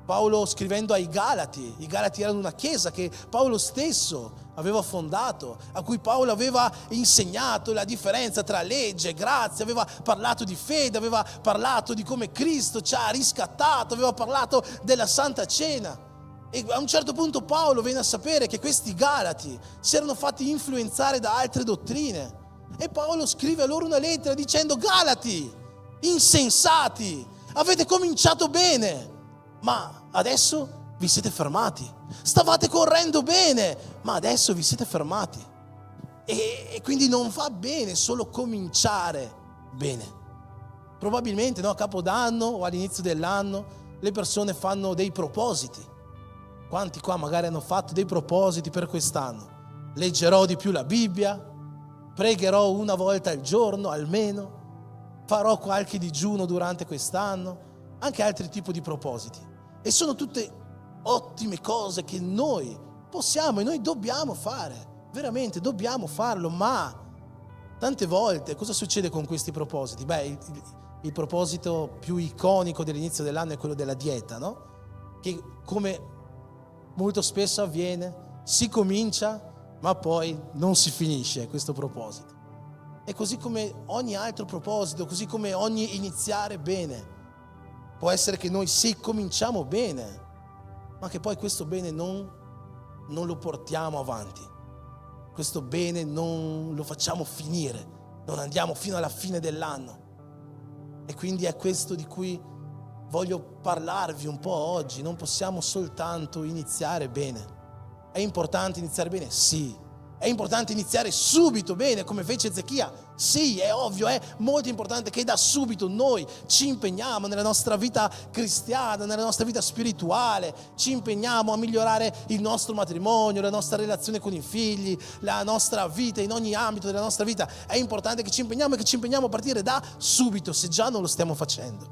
Paolo, scrivendo ai Galati, i Galati erano una chiesa che Paolo stesso aveva fondato, a cui Paolo aveva insegnato la differenza tra legge e grazia, aveva parlato di fede, aveva parlato di come Cristo ci ha riscattato, aveva parlato della Santa Cena. E a un certo punto Paolo viene a sapere che questi Galati si erano fatti influenzare da altre dottrine, e Paolo scrive a loro una lettera dicendo: Galati, insensati, avete cominciato bene, ma adesso vi siete fermati. Stavate correndo bene, ma adesso vi siete fermati. E quindi non va bene solo cominciare bene. Probabilmente, no, a Capodanno o all'inizio dell'anno le persone fanno dei propositi. Quanti qua magari hanno fatto dei propositi per quest'anno? Leggerò di più la Bibbia, pregherò una volta al giorno almeno, farò qualche digiuno durante quest'anno, anche altri tipi di propositi. E sono tutte ottime cose che noi possiamo e noi dobbiamo fare, veramente dobbiamo farlo, ma tante volte cosa succede con questi propositi? Beh, il proposito più iconico dell'inizio dell'anno è quello della dieta, no? Che come molto spesso avviene, si comincia ma poi non si finisce questo proposito. E così come ogni altro proposito, così come ogni iniziare bene, può essere che noi sì cominciamo bene, ma che poi questo bene non lo portiamo avanti, questo bene non lo facciamo finire, non andiamo fino alla fine dell'anno. E quindi è questo di cui voglio parlarvi un po' oggi. Non possiamo soltanto iniziare bene. È importante iniziare bene? Sì. È importante iniziare subito bene, come fece Ezechia? Sì, è ovvio, è molto importante che da subito noi ci impegniamo nella nostra vita cristiana, nella nostra vita spirituale, ci impegniamo a migliorare il nostro matrimonio, la nostra relazione con i figli, la nostra vita in ogni ambito della nostra vita. È importante che ci impegniamo e che ci impegniamo a partire da subito, se già non lo stiamo facendo.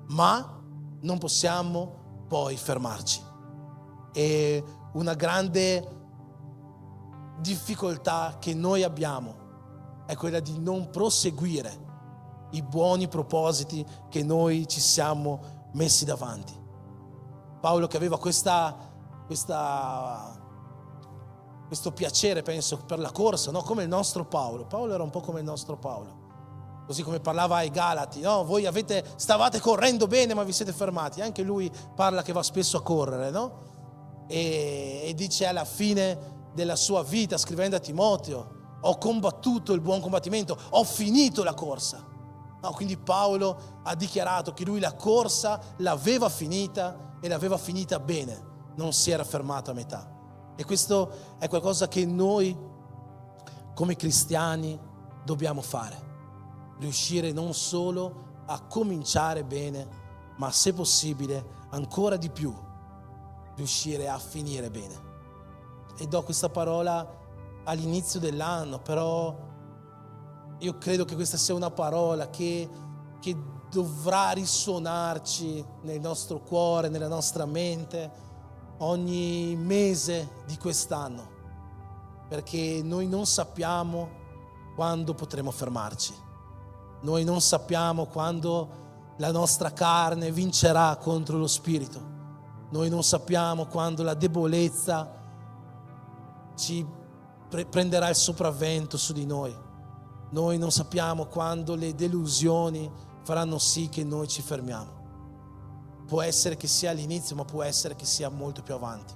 Ma non possiamo poi fermarci. E una grande difficoltà che noi abbiamo è quella di non proseguire i buoni propositi che noi ci siamo messi davanti. Paolo, che aveva questo piacere, penso, per la corsa, no? Come il nostro Paolo. Paolo era un po' come il nostro Paolo. Così come parlava ai Galati, no? Voi stavate correndo bene ma vi siete fermati. Anche lui parla che va spesso a correre, no? E dice alla fine della sua vita, scrivendo a Timoteo: ho combattuto il buon combattimento, ho finito la corsa. No, quindi Paolo ha dichiarato che lui la corsa l'aveva finita e l'aveva finita bene, non si era fermato a metà. E questo è qualcosa che noi come cristiani dobbiamo fare: riuscire non solo a cominciare bene, ma se possibile ancora di più riuscire a finire bene. E do questa parola all'inizio dell'anno, però io credo che questa sia una parola che dovrà risuonarci nel nostro cuore, nella nostra mente ogni mese di quest'anno, perché noi non sappiamo quando potremo fermarci, noi non sappiamo quando la nostra carne vincerà contro lo spirito, noi non sappiamo quando la debolezza ci prenderà il sopravvento su di noi. Noi non sappiamo quando le delusioni faranno sì che noi ci fermiamo. Può essere che sia all'inizio, ma può essere che sia molto più avanti.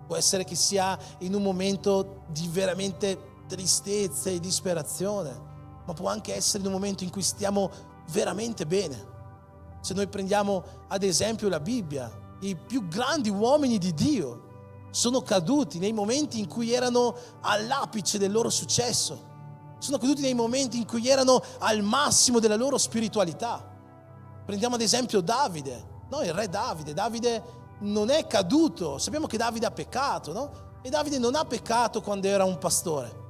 Può essere che sia in un momento di veramente tristezza e disperazione, ma può anche essere in un momento in cui stiamo veramente bene. Se noi prendiamo ad esempio la Bibbia, i più grandi uomini di Dio sono caduti nei momenti in cui erano all'apice del loro successo. Sono caduti nei momenti in cui erano al massimo della loro spiritualità. Prendiamo ad esempio Davide, no? Il re Davide. Davide non è caduto. Sappiamo che Davide ha peccato, no? E Davide non ha peccato quando era un pastore.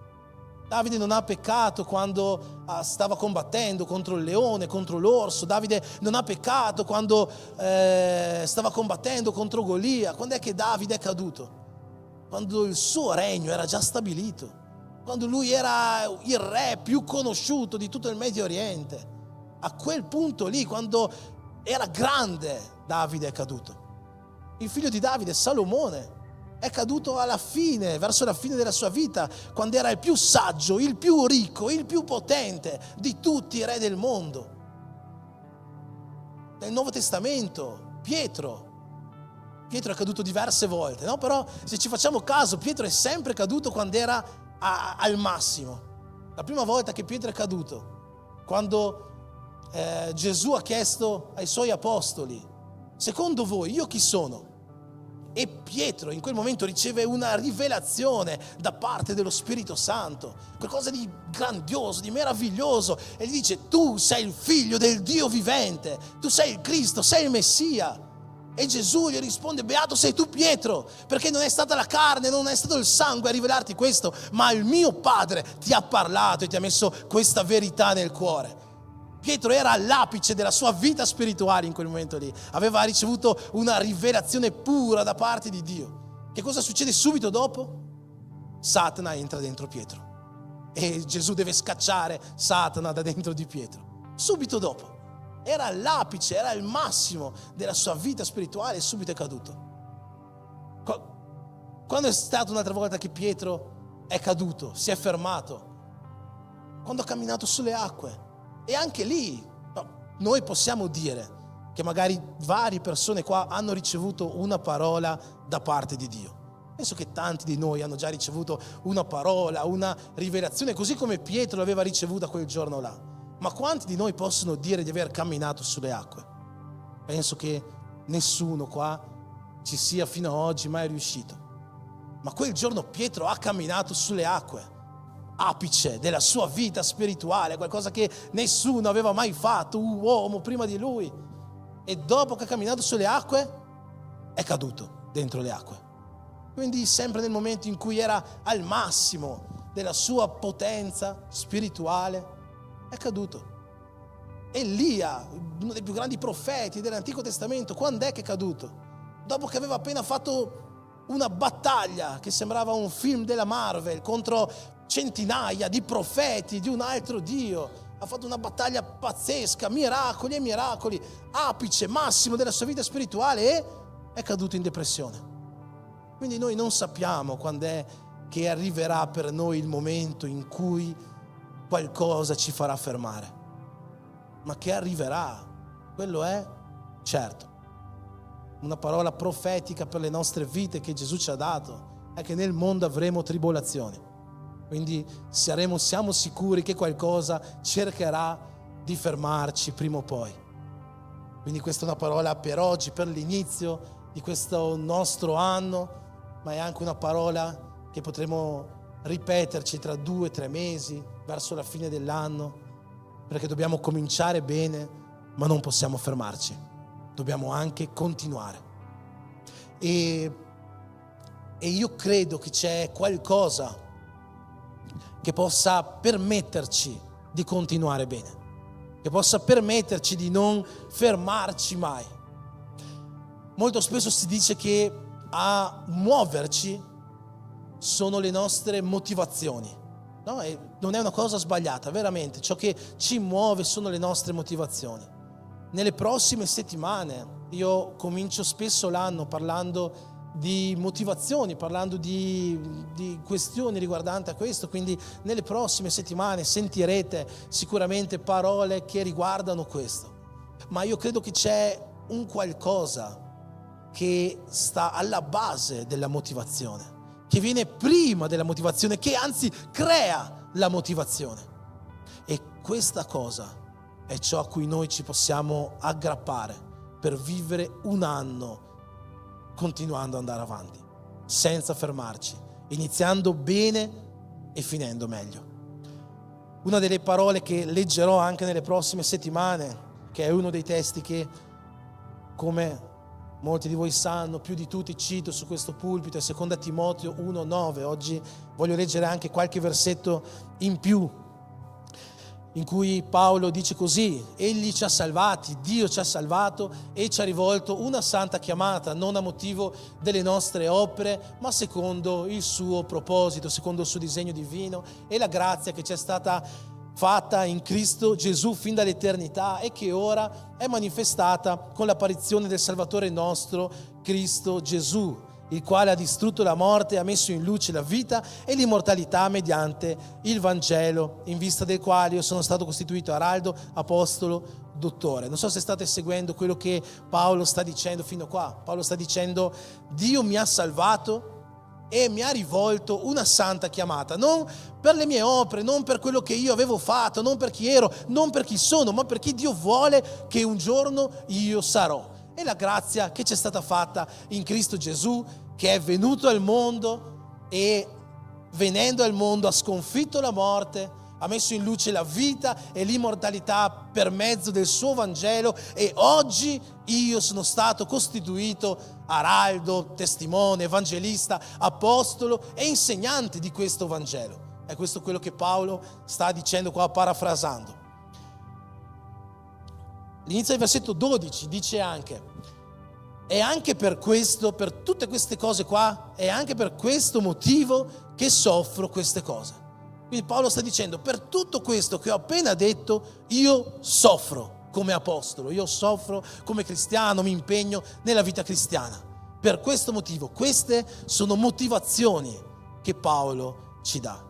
Davide non ha peccato quando stava combattendo contro il leone, contro l'orso. Davide non ha peccato quando stava combattendo contro Golia. Quando è che Davide è caduto? Quando il suo regno era già stabilito, quando lui era il re più conosciuto di tutto il Medio Oriente. A quel punto lì, quando era grande, Davide è caduto. Il figlio di Davide, Salomone, è caduto alla fine, verso la fine della sua vita, quando era il più saggio, il più ricco, il più potente di tutti i re del mondo. Nel Nuovo Testamento, Pietro è caduto diverse volte, no? Però se ci facciamo caso, Pietro è sempre caduto quando era al massimo. La prima volta che Pietro è caduto, quando Gesù ha chiesto ai suoi apostoli: secondo voi io chi sono? E Pietro in quel momento riceve una rivelazione da parte dello Spirito Santo, qualcosa di grandioso, di meraviglioso, e gli dice: tu sei il figlio del Dio vivente, tu sei il Cristo, sei il Messia. E Gesù gli risponde: beato sei tu Pietro, perché non è stata la carne, non è stato il sangue a rivelarti questo, ma il mio Padre ti ha parlato e ti ha messo questa verità nel cuore. Pietro era all'apice della sua vita spirituale in quel momento lì, aveva ricevuto una rivelazione pura da parte di Dio. Che cosa succede subito dopo? Satana entra dentro Pietro e Gesù deve scacciare Satana da dentro di Pietro. Subito dopo. Era all'apice, era il massimo della sua vita spirituale e subito è caduto. Quando è stata un'altra volta che Pietro è caduto, si è fermato? Quando ha camminato sulle acque. E anche lì noi possiamo dire che magari varie persone qua hanno ricevuto una parola da parte di Dio. Penso che tanti di noi hanno già ricevuto una parola, una rivelazione, così come Pietro l'aveva ricevuta quel giorno là. Ma quanti di noi possono dire di aver camminato sulle acque? Penso che nessuno qua ci sia fino ad oggi mai riuscito. Ma quel giorno Pietro ha camminato sulle acque, apice della sua vita spirituale, qualcosa che nessuno aveva mai fatto, un uomo prima di lui. E dopo che ha camminato sulle acque, è caduto dentro le acque. Quindi sempre nel momento in cui era al massimo della sua potenza spirituale, è caduto. Elia, uno dei più grandi profeti dell'Antico Testamento, quando è che è caduto? Dopo che aveva appena fatto una battaglia che sembrava un film della Marvel contro centinaia di profeti di un altro Dio. Ha fatto una battaglia pazzesca, miracoli e miracoli, apice massimo della sua vita spirituale, e è caduto in depressione. Quindi noi non sappiamo quando è che arriverà per noi il momento in cui qualcosa ci farà fermare, ma che arriverà, quello è certo. Una parola profetica per le nostre vite che Gesù ci ha dato è che nel mondo avremo tribolazioni. Quindi siamo sicuri che qualcosa cercherà di fermarci prima o poi. Quindi questa è una parola per oggi, per l'inizio di questo nostro anno, ma è anche una parola che potremo ripeterci tra 2 o 3 mesi, verso la fine dell'anno, perché dobbiamo cominciare bene, ma non possiamo fermarci. Dobbiamo anche continuare. E io credo che c'è qualcosa che possa permetterci di continuare bene, che possa permetterci di non fermarci mai. Molto spesso si dice che a muoverci sono le nostre motivazioni, no? E non è una cosa sbagliata, veramente. Ciò che ci muove sono le nostre motivazioni. Nelle prossime settimane io comincio spesso l'anno parlando di motivazioni, parlando di questioni riguardanti a questo, quindi nelle prossime settimane sentirete sicuramente parole che riguardano questo. Ma io credo che c'è un qualcosa che sta alla base della motivazione, che viene prima della motivazione, che anzi crea la motivazione. E questa cosa è ciò a cui noi ci possiamo aggrappare per vivere un anno continuando ad andare avanti, senza fermarci, iniziando bene e finendo meglio. Una delle parole che leggerò anche nelle prossime settimane, che è uno dei testi che, come molti di voi sanno, più di tutti cito su questo pulpito, è 2 Timoteo 1,9. Oggi voglio leggere anche qualche versetto in più, in cui Paolo dice così: Egli ci ha salvati, Dio ci ha salvato e ci ha rivolto una santa chiamata, non a motivo delle nostre opere, ma secondo il suo proposito, secondo il suo disegno divino, e la grazia che ci è stata fatta in Cristo Gesù fin dall'eternità e che ora è manifestata con l'apparizione del Salvatore nostro, Cristo Gesù, il quale ha distrutto la morte e ha messo in luce la vita e l'immortalità mediante il Vangelo, in vista del quale io sono stato costituito araldo, apostolo, dottore. Non so se state seguendo quello che Paolo sta dicendo fino qua. Paolo sta dicendo: Dio mi ha salvato e mi ha rivolto una santa chiamata, non per le mie opere, non per quello che io avevo fatto, non per chi ero, non per chi sono, ma perché Dio vuole che un giorno io sarò. E la grazia che ci è stata fatta in Cristo Gesù, che è venuto al mondo e venendo al mondo ha sconfitto la morte, ha messo in luce la vita e l'immortalità per mezzo del suo Vangelo, e oggi io sono stato costituito araldo, testimone, evangelista, apostolo e insegnante di questo Vangelo. È questo quello che Paolo sta dicendo qua, parafrasando. L'inizio del versetto 12 dice anche: è anche per questo, per tutte queste cose qua, è anche per questo motivo che soffro queste cose. Quindi Paolo sta dicendo: per tutto questo che ho appena detto, io soffro come apostolo, io soffro come cristiano, mi impegno nella vita cristiana. Per questo motivo, queste sono motivazioni che Paolo ci dà.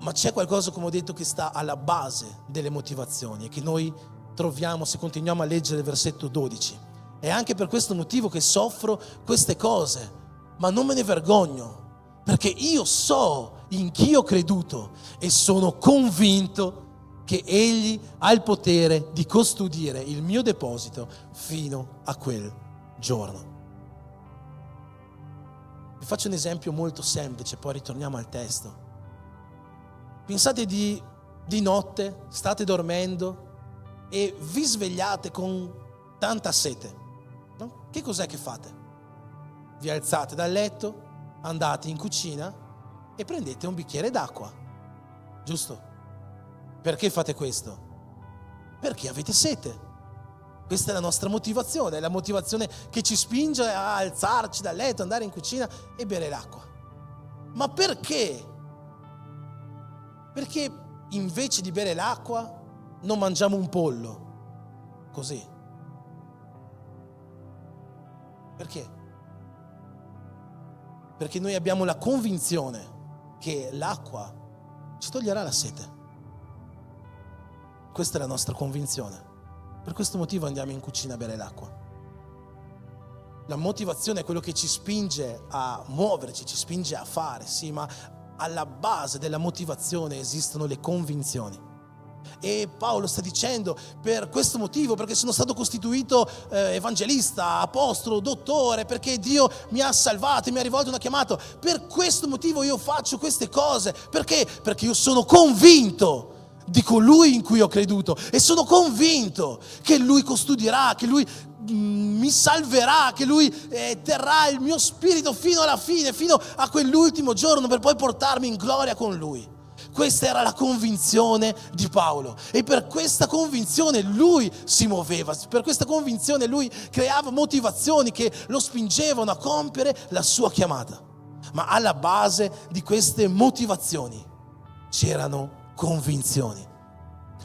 Ma c'è qualcosa, come ho detto, che sta alla base delle motivazioni e che noi troviamo se continuiamo a leggere il versetto 12. È anche per questo motivo che soffro queste cose, ma non me ne vergogno, perché io so in chi ho creduto e sono convinto che Egli ha il potere di custodire il mio deposito fino a quel giorno. Vi faccio un esempio molto semplice, poi ritorniamo al testo. Pensate di notte, state dormendo e vi svegliate con tanta sete, no? Che cos'è che fate? Vi alzate dal letto, andate in cucina e prendete un bicchiere d'acqua, giusto? Perché fate questo? Perché avete sete. Questa è la nostra motivazione, è la motivazione che ci spinge a alzarci dal letto, andare in cucina e bere l'acqua. Ma perché? Perché invece di bere l'acqua non mangiamo un pollo? Così. Perché? Perché noi abbiamo la convinzione che l'acqua ci toglierà la sete. Questa è la nostra convinzione. Per questo motivo andiamo in cucina a bere l'acqua. La motivazione è quello che ci spinge a muoverci, ci spinge a fare, sì, ma alla base della motivazione esistono le convinzioni. E Paolo sta dicendo: per questo motivo, perché sono stato costituito evangelista, apostolo, dottore, perché Dio mi ha salvato, mi ha rivolto una chiamata, per questo motivo io faccio queste cose. Perché? Perché io sono convinto di colui in cui ho creduto e sono convinto che Lui custodirà, che Lui mi salverà, che Lui terrà il mio spirito fino alla fine, fino a quell'ultimo giorno, per poi portarmi in gloria con Lui. Questa era la convinzione di Paolo, e per questa convinzione lui si muoveva, per questa convinzione lui creava motivazioni che lo spingevano a compiere la sua chiamata. Ma alla base di queste motivazioni c'erano convinzioni.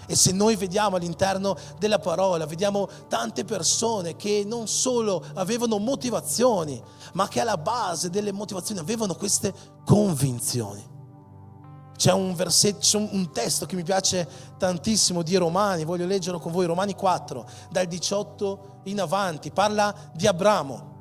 E se noi vediamo all'interno della parola, vediamo tante persone che non solo avevano motivazioni, ma che alla base delle motivazioni avevano queste convinzioni. C'è un versetto, c'è un testo che mi piace tantissimo di Romani, voglio leggerlo con voi, Romani 4, dal 18 in avanti, parla di Abramo.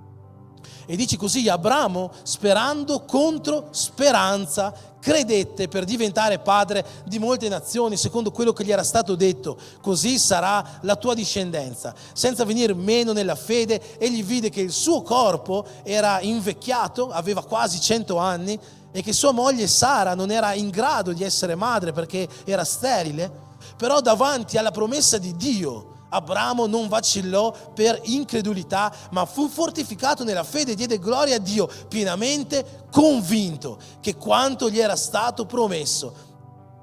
E dice così: Abramo, sperando contro speranza, credette per diventare padre di molte nazioni, secondo quello che gli era stato detto: così sarà la tua discendenza. Senza venir meno nella fede, egli vide che il suo corpo era invecchiato, aveva quasi 100 anni, e che sua moglie Sara non era in grado di essere madre perché era sterile. Però davanti alla promessa di Dio, Abramo non vacillò per incredulità, ma fu fortificato nella fede e diede gloria a Dio, pienamente convinto che quanto gli era stato promesso,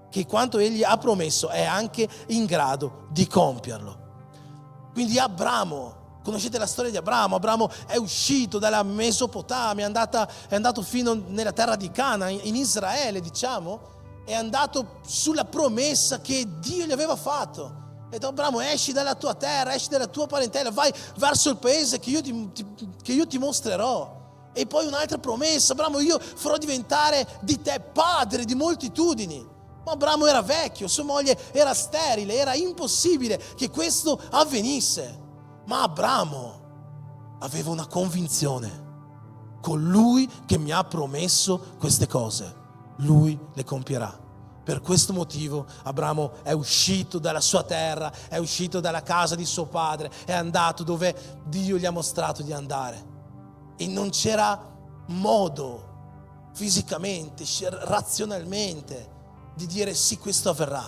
che quanto egli ha promesso è anche in grado di compierlo. Quindi Abramo, conoscete la storia di Abramo? Abramo è uscito dalla Mesopotamia, è andato fino nella terra di Cana, in Israele, diciamo, è andato sulla promessa che Dio gli aveva fatto. E detto: Abramo, esci dalla tua terra, esci dalla tua parentela, vai verso il paese che io ti mostrerò. E poi un'altra promessa: Abramo, io farò diventare di te padre di moltitudini. Ma Abramo era vecchio, sua moglie era sterile, era impossibile che questo avvenisse. Ma Abramo aveva una convinzione: colui che mi ha promesso queste cose, lui le compierà. Per questo motivo Abramo è uscito dalla sua terra, è uscito dalla casa di suo padre, è andato dove Dio gli ha mostrato di andare. E non c'era modo fisicamente, razionalmente, di dire sì, questo avverrà,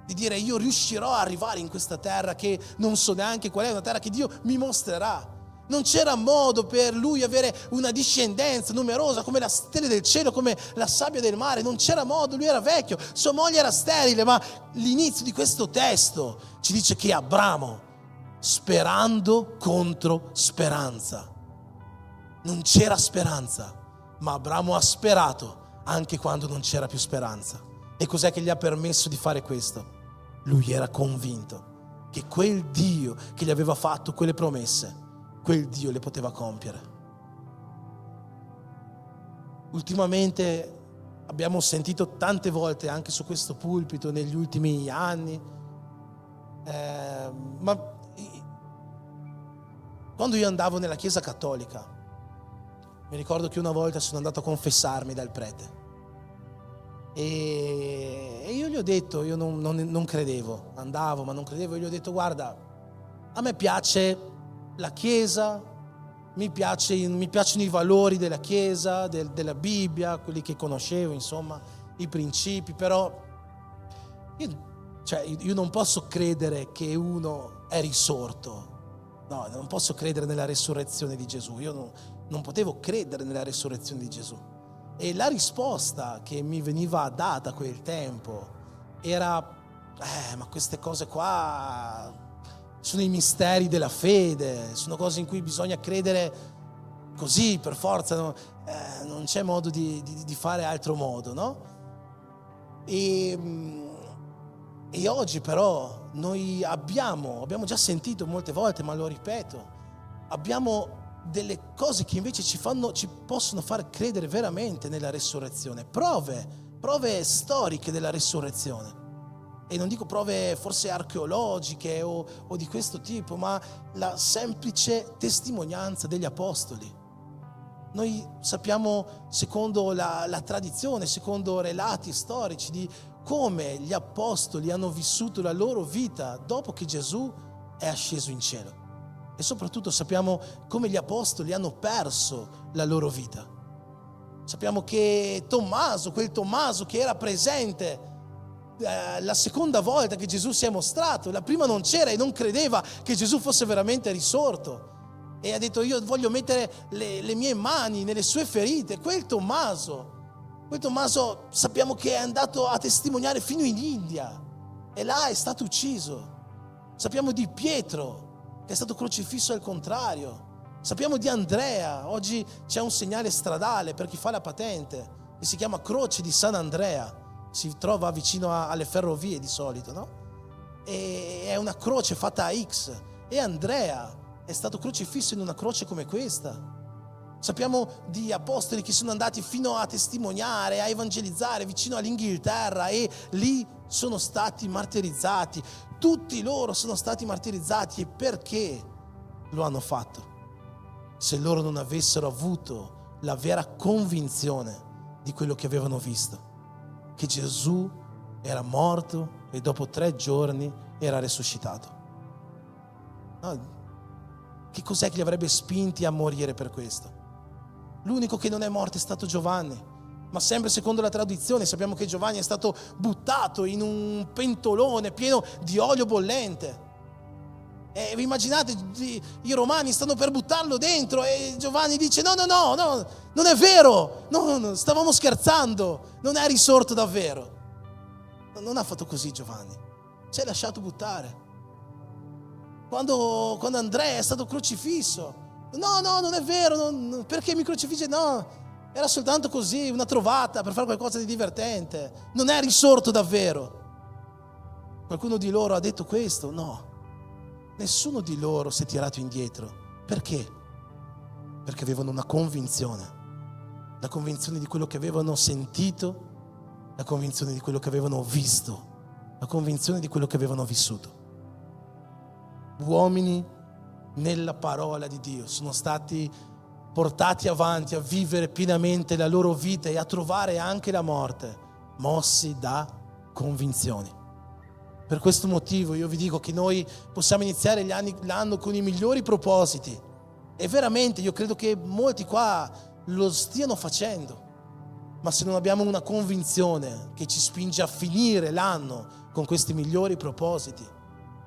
di dire io riuscirò a arrivare in questa terra che non so neanche qual è, una terra che Dio mi mostrerà. Non c'era modo per lui avere una discendenza numerosa come le stelle del cielo, come la sabbia del mare. Non c'era modo, lui era vecchio, sua moglie era sterile. Ma l'inizio di questo testo ci dice che Abramo, sperando contro speranza, non c'era speranza, ma Abramo ha sperato anche quando non c'era più speranza. E cos'è che gli ha permesso di fare questo? Lui era convinto che quel Dio che gli aveva fatto quelle promesse, quel Dio le poteva compiere. Ultimamente abbiamo sentito tante volte anche su questo pulpito negli ultimi anni, ma quando io andavo nella chiesa cattolica, mi ricordo che una volta sono andato a confessarmi dal prete e io gli ho detto, io non credevo, andavo ma non credevo, e gli ho detto: guarda, a me piace la Chiesa, mi piacciono i valori della Chiesa, della Bibbia, quelli che conoscevo, insomma, i principi, però io non posso credere che uno è risorto. No, non posso credere nella resurrezione di Gesù. Io non potevo credere nella resurrezione di Gesù. E la risposta che mi veniva data a quel tempo era: ma queste cose qua sono i misteri della fede, sono cose in cui bisogna credere così per forza, no? Non c'è modo di fare altro modo, no? E oggi però noi abbiamo già sentito molte volte, ma lo ripeto, abbiamo delle cose che invece ci possono far credere veramente nella resurrezione, prove storiche della resurrezione. E non dico prove forse archeologiche o di questo tipo, ma la semplice testimonianza degli apostoli. Noi sappiamo, secondo la tradizione, secondo relati storici, di come gli apostoli hanno vissuto la loro vita dopo che Gesù è asceso in cielo. E soprattutto sappiamo come gli apostoli hanno perso la loro vita. Sappiamo che quel Tommaso che era presente la seconda volta che Gesù si è mostrato, la prima non c'era e non credeva che Gesù fosse veramente risorto, e ha detto: io voglio mettere le mie mani nelle sue ferite. Quel Tommaso sappiamo che è andato a testimoniare fino in India e là è stato ucciso. Sappiamo di Pietro che è stato crocifisso al contrario. Sappiamo di Andrea, oggi c'è un segnale stradale per chi fa la patente che si chiama Croce di San Andrea, si trova vicino alle ferrovie di solito, no? E è una croce fatta a X, e Andrea è stato crocifisso in una croce come questa. Sappiamo di apostoli che sono andati fino a testimoniare, a evangelizzare vicino all'Inghilterra, e lì sono stati martirizzati. Tutti loro sono stati martirizzati. E perché lo hanno fatto? Se loro non avessero avuto la vera convinzione di quello che avevano visto, che Gesù era morto e dopo 3 giorni era risuscitato. No, che cos'è che li avrebbe spinti a morire per questo? L'unico che non è morto è stato Giovanni, ma sempre secondo la tradizione sappiamo che Giovanni è stato buttato in un pentolone pieno di olio bollente. E vi immaginate, i romani stanno per buttarlo dentro e Giovanni dice: no, non è vero, no, stavamo scherzando, non è risorto davvero. Non ha fatto così Giovanni, si è lasciato buttare. Quando Andrea è stato crocifisso: no, non è vero, perché mi crocifigge? No, era soltanto così, una trovata per fare qualcosa di divertente, non è risorto davvero. Qualcuno di loro ha detto questo? No. Nessuno di loro si è tirato indietro. Perché? Perché avevano una convinzione, la convinzione di quello che avevano sentito, la convinzione di quello che avevano visto, la convinzione di quello che avevano vissuto. Uomini nella parola di Dio sono stati portati avanti a vivere pienamente la loro vita e a trovare anche la morte, mossi da convinzioni. Per questo motivo io vi dico che noi possiamo iniziare l'anno con i migliori propositi, e veramente io credo che molti qua lo stiano facendo, ma se non abbiamo una convinzione che ci spinge a finire l'anno con questi migliori propositi,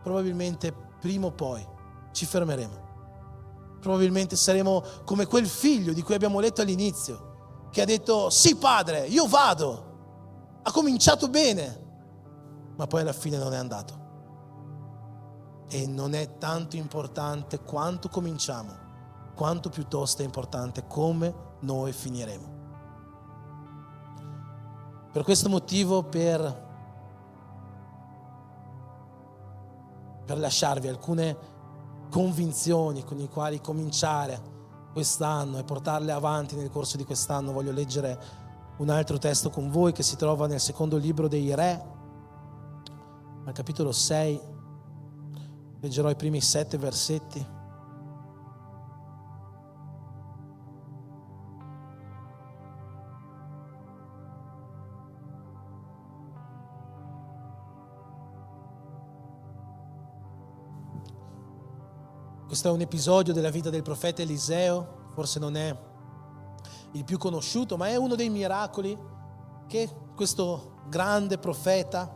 probabilmente prima o poi ci fermeremo. Probabilmente saremo come quel figlio di cui abbiamo letto all'inizio, che ha detto: sì padre, io vado, ha cominciato bene, ma poi alla fine non è andato. E non è tanto importante quanto cominciamo, quanto piuttosto è importante come noi finiremo. Per questo motivo, per lasciarvi alcune convinzioni con le quali cominciare quest'anno e portarle avanti nel corso di quest'anno, voglio leggere un altro testo con voi che si trova nel secondo libro dei Re, al capitolo 6, leggerò i primi 7 versetti. Questo è un episodio della vita del profeta Eliseo, forse non è il più conosciuto, ma è uno dei miracoli che questo grande profeta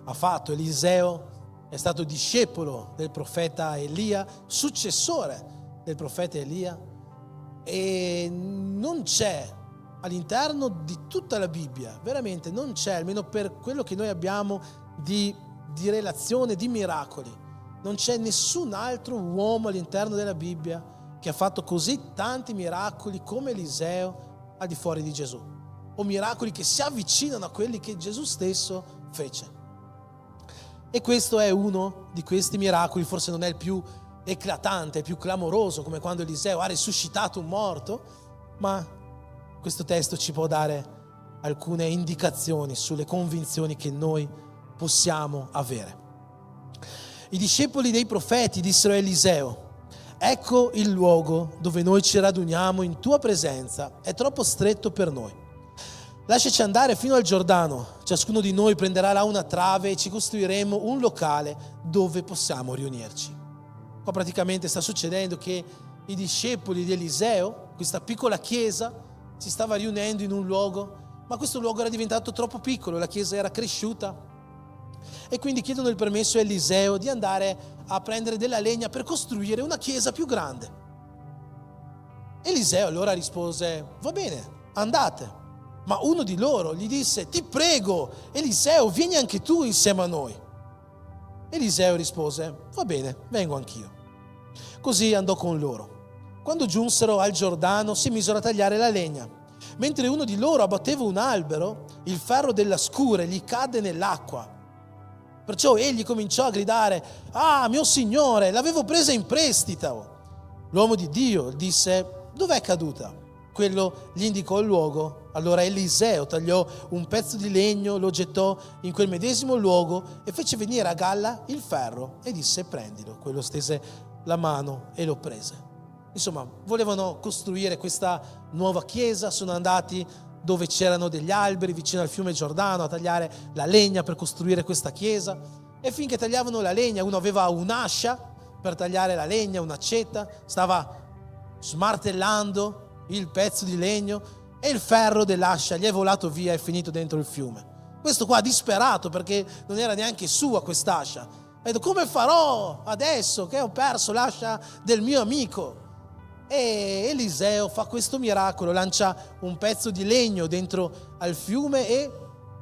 ha fatto. Eliseo è stato discepolo del profeta Elia, successore del profeta Elia, e non c'è all'interno di tutta la Bibbia, veramente non c'è, almeno per quello che noi abbiamo di relazione, di miracoli, non c'è nessun altro uomo all'interno della Bibbia che ha fatto così tanti miracoli come Eliseo al di fuori di Gesù, o miracoli che si avvicinano a quelli che Gesù stesso fece. E questo è uno di questi miracoli, forse non è il più eclatante, il più clamoroso, come quando Eliseo ha risuscitato un morto, ma questo testo ci può dare alcune indicazioni sulle convinzioni che noi possiamo avere. I discepoli dei profeti dissero a Eliseo: ecco il luogo dove noi ci raduniamo in tua presenza, è troppo stretto per noi. Lasciaci andare fino al Giordano, ciascuno di noi prenderà là una trave e ci costruiremo un locale dove possiamo riunirci. Qua praticamente sta succedendo che i discepoli di Eliseo, questa piccola chiesa, si stava riunendo in un luogo, ma questo luogo era diventato troppo piccolo, la chiesa era cresciuta, e quindi chiedono il permesso a Eliseo di andare a prendere della legna per costruire una chiesa più grande. Eliseo allora rispose: va bene, andate. Ma uno di loro gli disse: ti prego, Eliseo, vieni anche tu insieme a noi. Eliseo rispose: va bene, vengo anch'io. Così andò con loro. Quando giunsero al Giordano si misero a tagliare la legna. Mentre uno di loro abbatteva un albero, il ferro della scure gli cadde nell'acqua. Perciò egli cominciò a gridare: ah, mio signore, l'avevo presa in prestito. L'uomo di Dio disse: dov'è caduta? Quello gli indicò il luogo. Allora Eliseo tagliò un pezzo di legno, lo gettò in quel medesimo luogo e fece venire a galla il ferro e disse: prendilo. Quello stese la mano e lo prese. Insomma, volevano costruire questa nuova chiesa, sono andati dove c'erano degli alberi vicino al fiume Giordano a tagliare la legna per costruire questa chiesa, e finché tagliavano la legna, uno aveva un'ascia per tagliare la legna, un'accetta, stava smartellando il pezzo di legno e il ferro dell'ascia gli è volato via e è finito dentro il fiume. Questo qua disperato, perché non era neanche sua quest'ascia, ha detto: come farò adesso che ho perso l'ascia del mio amico? E Eliseo fa questo miracolo, lancia un pezzo di legno dentro al fiume e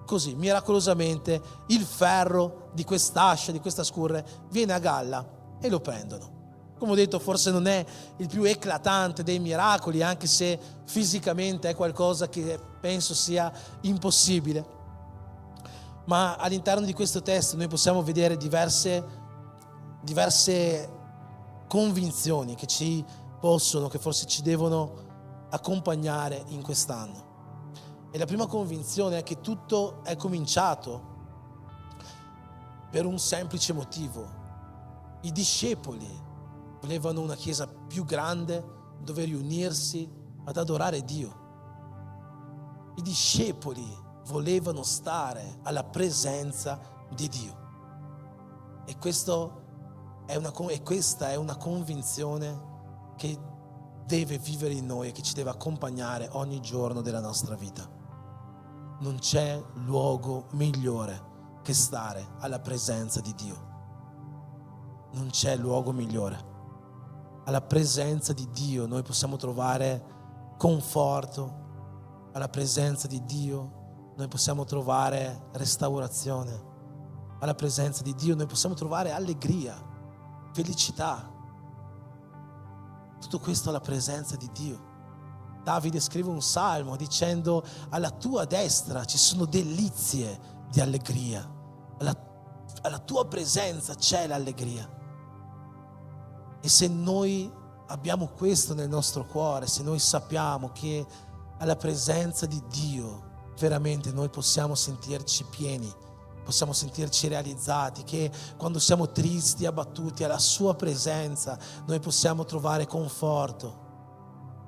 così miracolosamente il ferro di quest'ascia, di questa scure, viene a galla e lo prendono. Come ho detto, forse non è il più eclatante dei miracoli, anche se fisicamente è qualcosa che penso sia impossibile. Ma all'interno di questo testo noi possiamo vedere diverse convinzioni che ci possono, che forse ci devono accompagnare in quest'anno. E la prima convinzione è che tutto è cominciato per un semplice motivo. I discepoli volevano una chiesa più grande dove riunirsi ad adorare Dio. I discepoli volevano stare alla presenza di Dio. E questa è una convinzione che deve vivere in noi e che ci deve accompagnare ogni giorno della nostra vita. Non c'è luogo migliore che stare alla presenza di Dio. Non c'è luogo migliore. Alla presenza di Dio noi possiamo trovare conforto. Alla presenza di Dio noi possiamo trovare restaurazione. Alla presenza di Dio noi possiamo trovare allegria, felicità. Tutto questo alla presenza di Dio. Davide scrive un salmo dicendo: alla tua destra ci sono delizie di allegria, alla tua presenza c'è l'allegria. E se noi abbiamo questo nel nostro cuore, se noi sappiamo che alla presenza di Dio veramente noi possiamo sentirci pieni, possiamo sentirci realizzati, che quando siamo tristi, abbattuti, alla sua presenza noi possiamo trovare conforto.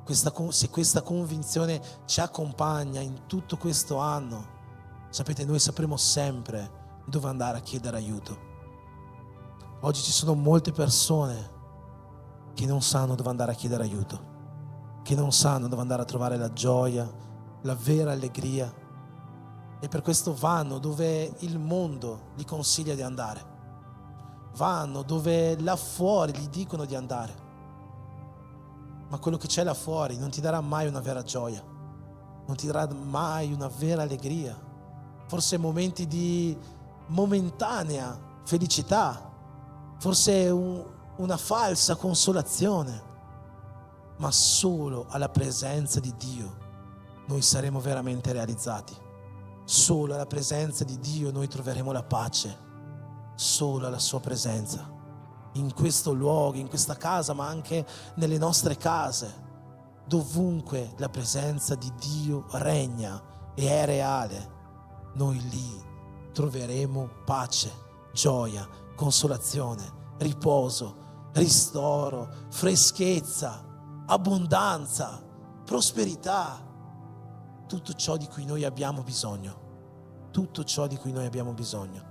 Se questa convinzione ci accompagna in tutto questo anno, sapete, noi sapremo sempre dove andare a chiedere aiuto. Oggi ci sono molte persone che non sanno dove andare a chiedere aiuto, che non sanno dove andare a trovare la gioia, la vera allegria. E per questo vanno dove il mondo gli consiglia di andare, vanno dove là fuori gli dicono di andare. Ma quello che c'è là fuori non ti darà mai una vera gioia, non ti darà mai una vera allegria. Forse momenti di momentanea felicità, forse una falsa consolazione, ma solo alla presenza di Dio noi saremo veramente realizzati. Solo alla presenza di Dio noi troveremo la pace, solo alla sua presenza, in questo luogo, in questa casa, ma anche nelle nostre case, dovunque la presenza di Dio regna e è reale, noi lì troveremo pace, gioia, consolazione, riposo, ristoro, freschezza, abbondanza, prosperità, tutto ciò di cui noi abbiamo bisogno, tutto ciò di cui noi abbiamo bisogno.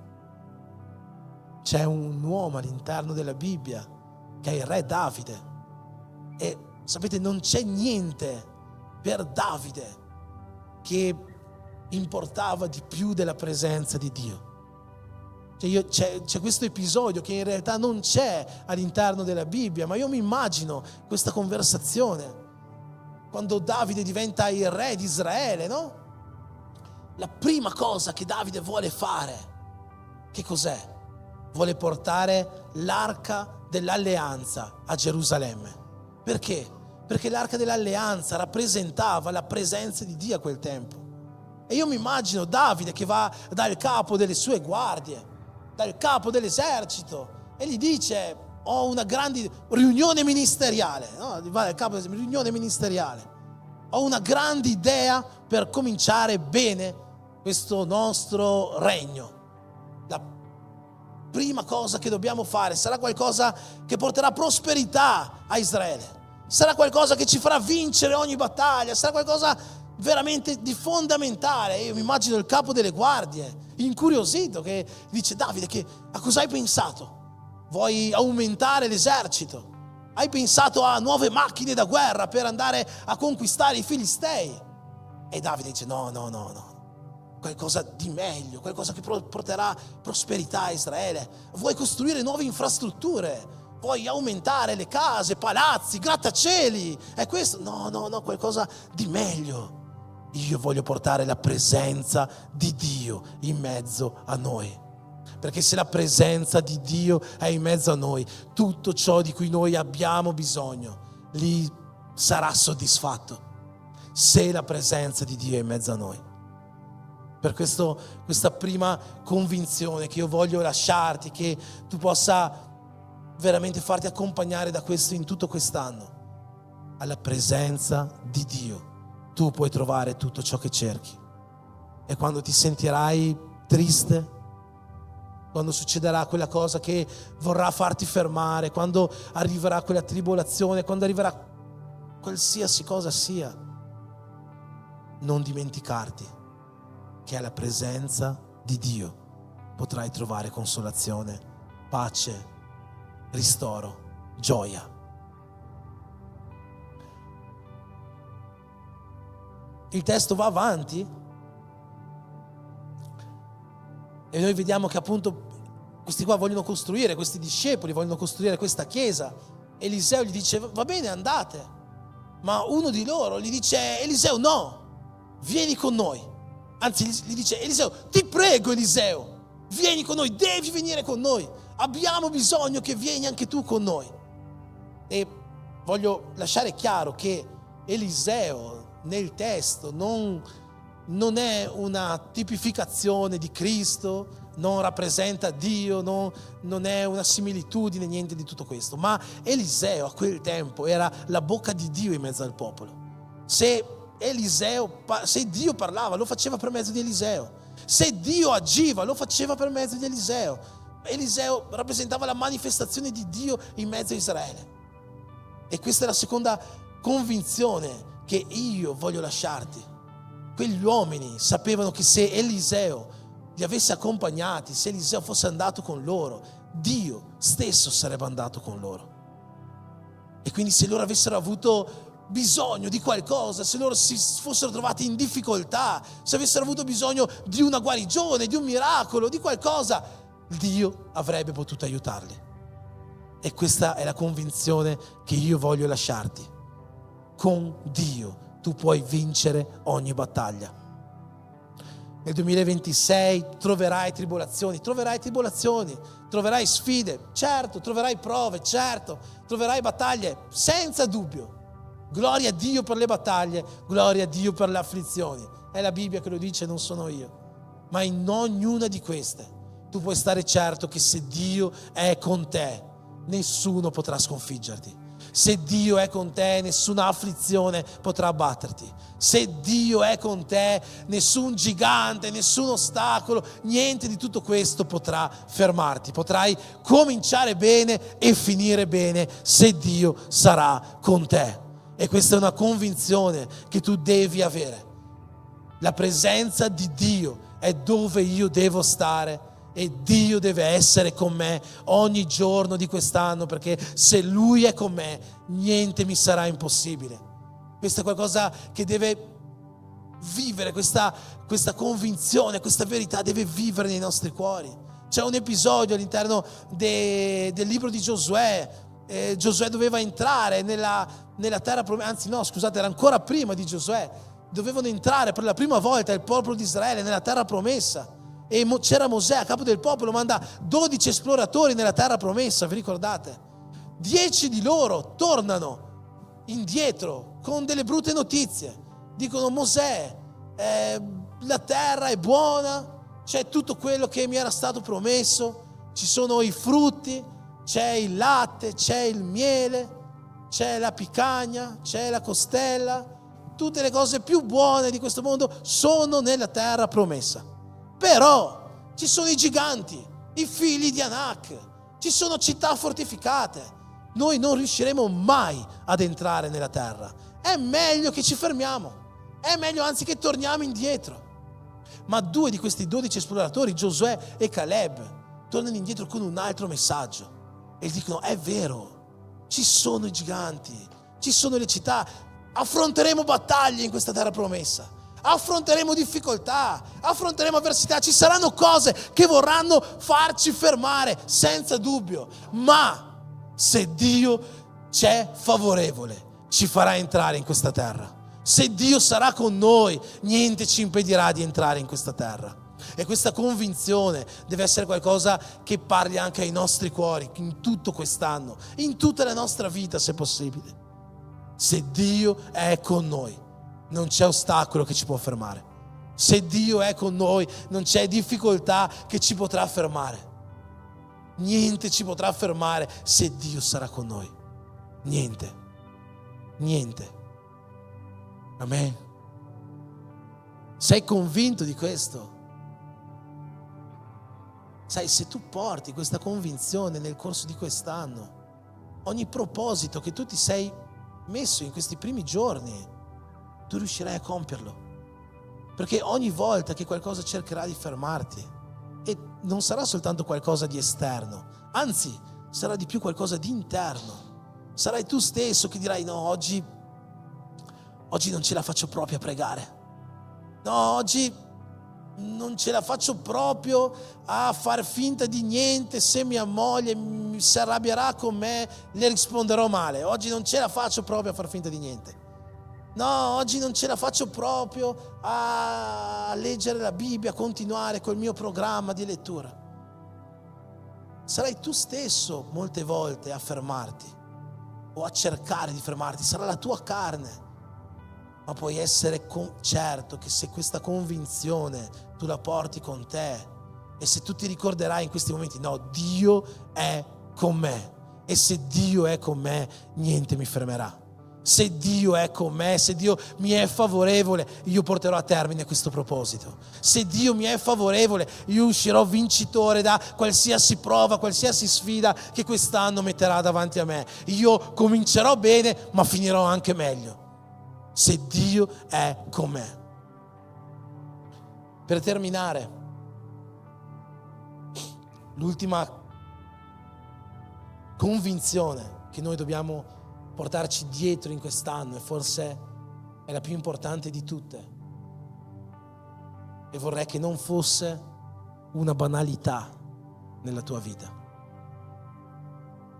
C'è un uomo all'interno della Bibbia che è il re Davide, e sapete, non c'è niente per Davide che importava di più della presenza di Dio. C'è questo episodio che in realtà non c'è all'interno della Bibbia, ma io mi immagino questa conversazione quando Davide diventa il re di Israele, no? La prima cosa che Davide vuole fare, che cos'è? Vuole portare l'arca dell'alleanza a Gerusalemme. Perché? Perché l'arca dell'alleanza rappresentava la presenza di Dio a quel tempo. E io mi immagino Davide che va dal capo delle sue guardie, dal capo dell'esercito, e gli dice: ho una grande riunione ministeriale, no? Va dal capo della riunione ministeriale, ho una grande idea per cominciare bene questo nostro regno. La prima cosa che dobbiamo fare sarà qualcosa che porterà prosperità a Israele, sarà qualcosa che ci farà vincere ogni battaglia, sarà qualcosa veramente di fondamentale. Io mi immagino il capo delle guardie incuriosito che dice: Davide, a cosa hai pensato? Vuoi aumentare l'esercito? Hai pensato a nuove macchine da guerra per andare a conquistare i Filistei? E Davide dice: no, qualcosa di meglio, qualcosa che porterà prosperità a Israele. Vuoi costruire nuove infrastrutture? Vuoi aumentare le case, palazzi, grattacieli? È questo? No, qualcosa di meglio. Io voglio portare la presenza di Dio in mezzo a noi. Perché se la presenza di Dio è in mezzo a noi, tutto ciò di cui noi abbiamo bisogno lì sarà soddisfatto. Se la presenza di Dio è in mezzo a noi. Per questo, questa prima convinzione che io voglio lasciarti, che tu possa veramente farti accompagnare da questo in tutto quest'anno. Alla presenza di Dio tu puoi trovare tutto ciò che cerchi. E quando ti sentirai triste, quando succederà quella cosa che vorrà farti fermare, quando arriverà quella tribolazione, quando arriverà qualsiasi cosa sia, non dimenticarti che alla presenza di Dio potrai trovare consolazione, pace, ristoro, gioia. Il testo va avanti e noi vediamo che appunto questi qua vogliono costruire, questi discepoli vogliono costruire questa chiesa. Eliseo gli dice: va bene, andate. Ma uno di loro gli dice: Eliseo, no, vieni con noi. Anzi, gli dice: Eliseo, ti prego, Eliseo, vieni con noi, devi venire con noi. Abbiamo bisogno che vieni anche tu con noi. E voglio lasciare chiaro che Eliseo nel testo non è una tipificazione di Cristo, non rappresenta Dio, non è una similitudine, niente di tutto questo. Ma Eliseo a quel tempo era la bocca di Dio in mezzo al popolo. Se Dio parlava, lo faceva per mezzo di Eliseo. Se Dio agiva, lo faceva per mezzo di Eliseo. Eliseo rappresentava la manifestazione di Dio in mezzo a Israele. E questa è la seconda convinzione che io voglio lasciarti. Quegli uomini sapevano che se Eliseo li avesse accompagnati, se Eliseo fosse andato con loro, Dio stesso sarebbe andato con loro. E quindi se loro avessero avuto bisogno di qualcosa, se loro si fossero trovati in difficoltà, se avessero avuto bisogno di una guarigione, di un miracolo, di qualcosa, Dio avrebbe potuto aiutarli. E questa è la convinzione che io voglio lasciarti. Con Dio tu puoi vincere ogni battaglia. Nel 2026 troverai tribolazioni, troverai sfide, certo, troverai prove, certo, troverai battaglie, senza dubbio. Gloria a Dio per le battaglie, gloria a Dio per le afflizioni. È la Bibbia che lo dice, non sono io. Ma in ognuna di queste tu puoi stare certo che se Dio è con te, nessuno potrà sconfiggerti. Se Dio è con te, nessuna afflizione potrà abbatterti. Se Dio è con te, nessun gigante, nessun ostacolo, niente di tutto questo potrà fermarti. Potrai cominciare bene e finire bene se Dio sarà con te. E questa è una convinzione che tu devi avere. La presenza di Dio è dove io devo stare. E Dio deve essere con me ogni giorno di quest'anno, perché se Lui è con me, niente mi sarà impossibile. Questo è qualcosa che deve vivere, questa convinzione, questa verità deve vivere nei nostri cuori. C'è un episodio all'interno del libro di Giosuè. Giosuè doveva entrare nella terra promessa, anzi no, scusate, era ancora prima di Giosuè. Dovevano entrare per la prima volta il popolo di Israele nella terra promessa. E c'era Mosè a capo del popolo, manda 12 esploratori nella terra promessa, vi ricordate? 10 di loro tornano indietro con delle brutte notizie. Dicono: Mosè, la terra è buona, c'è tutto quello che mi era stato promesso, ci sono i frutti, c'è il latte, c'è il miele, c'è la picagna, c'è la costella, tutte le cose più buone di questo mondo sono nella terra promessa. Però ci sono i giganti, i figli di Anak, ci sono città fortificate. Noi non riusciremo mai ad entrare nella terra. È meglio che ci fermiamo, è meglio anzi che torniamo indietro. Ma 2 di questi 12 esploratori, Giosuè e Caleb, tornano indietro con un altro messaggio e dicono: è vero, ci sono i giganti, ci sono le città, affronteremo battaglie in questa terra promessa. Affronteremo difficoltà, affronteremo avversità, ci saranno cose che vorranno farci fermare, senza dubbio. Ma se Dio c'è favorevole, ci farà entrare in questa terra. Se Dio sarà con noi, niente ci impedirà di entrare in questa terra. E questa convinzione deve essere qualcosa che parli anche ai nostri cuori, in tutto quest'anno, in tutta la nostra vita, se possibile. Se Dio è con noi, non c'è ostacolo che ci può fermare. Se Dio è con noi, non c'è difficoltà che ci potrà fermare. Niente ci potrà fermare se Dio sarà con noi. Niente. Niente. Amen. Sei convinto di questo? Sai, se tu porti questa convinzione nel corso di quest'anno, ogni proposito che tu ti sei messo in questi primi giorni, tu riuscirai a compierlo, perché ogni volta che qualcosa cercherà di fermarti, e non sarà soltanto qualcosa di esterno, anzi sarà di più qualcosa di interno. Sarai tu stesso che dirai: no, oggi non ce la faccio proprio a pregare, no, oggi non ce la faccio proprio a far finta di niente. Se mia moglie si arrabbierà con me, le risponderò male. Oggi non ce la faccio proprio a far finta di niente. No, oggi non ce la faccio proprio a leggere la Bibbia, a continuare col mio programma di lettura. Sarai tu stesso molte volte a fermarti o a cercare di fermarti, sarà la tua carne, ma puoi essere certo che se questa convinzione tu la porti con te e se tu ti ricorderai in questi momenti: no, Dio è con me, e se Dio è con me niente mi fermerà. Se Dio è con me, se Dio mi è favorevole, io porterò a termine questo proposito. Se Dio mi è favorevole, io uscirò vincitore da qualsiasi prova, qualsiasi sfida che quest'anno metterà davanti a me. Io comincerò bene, ma finirò anche meglio. Se Dio è con me. Per terminare, l'ultima convinzione che noi dobbiamo portarci dietro in quest'anno, e forse è la più importante di tutte, e vorrei che non fosse una banalità nella tua vita.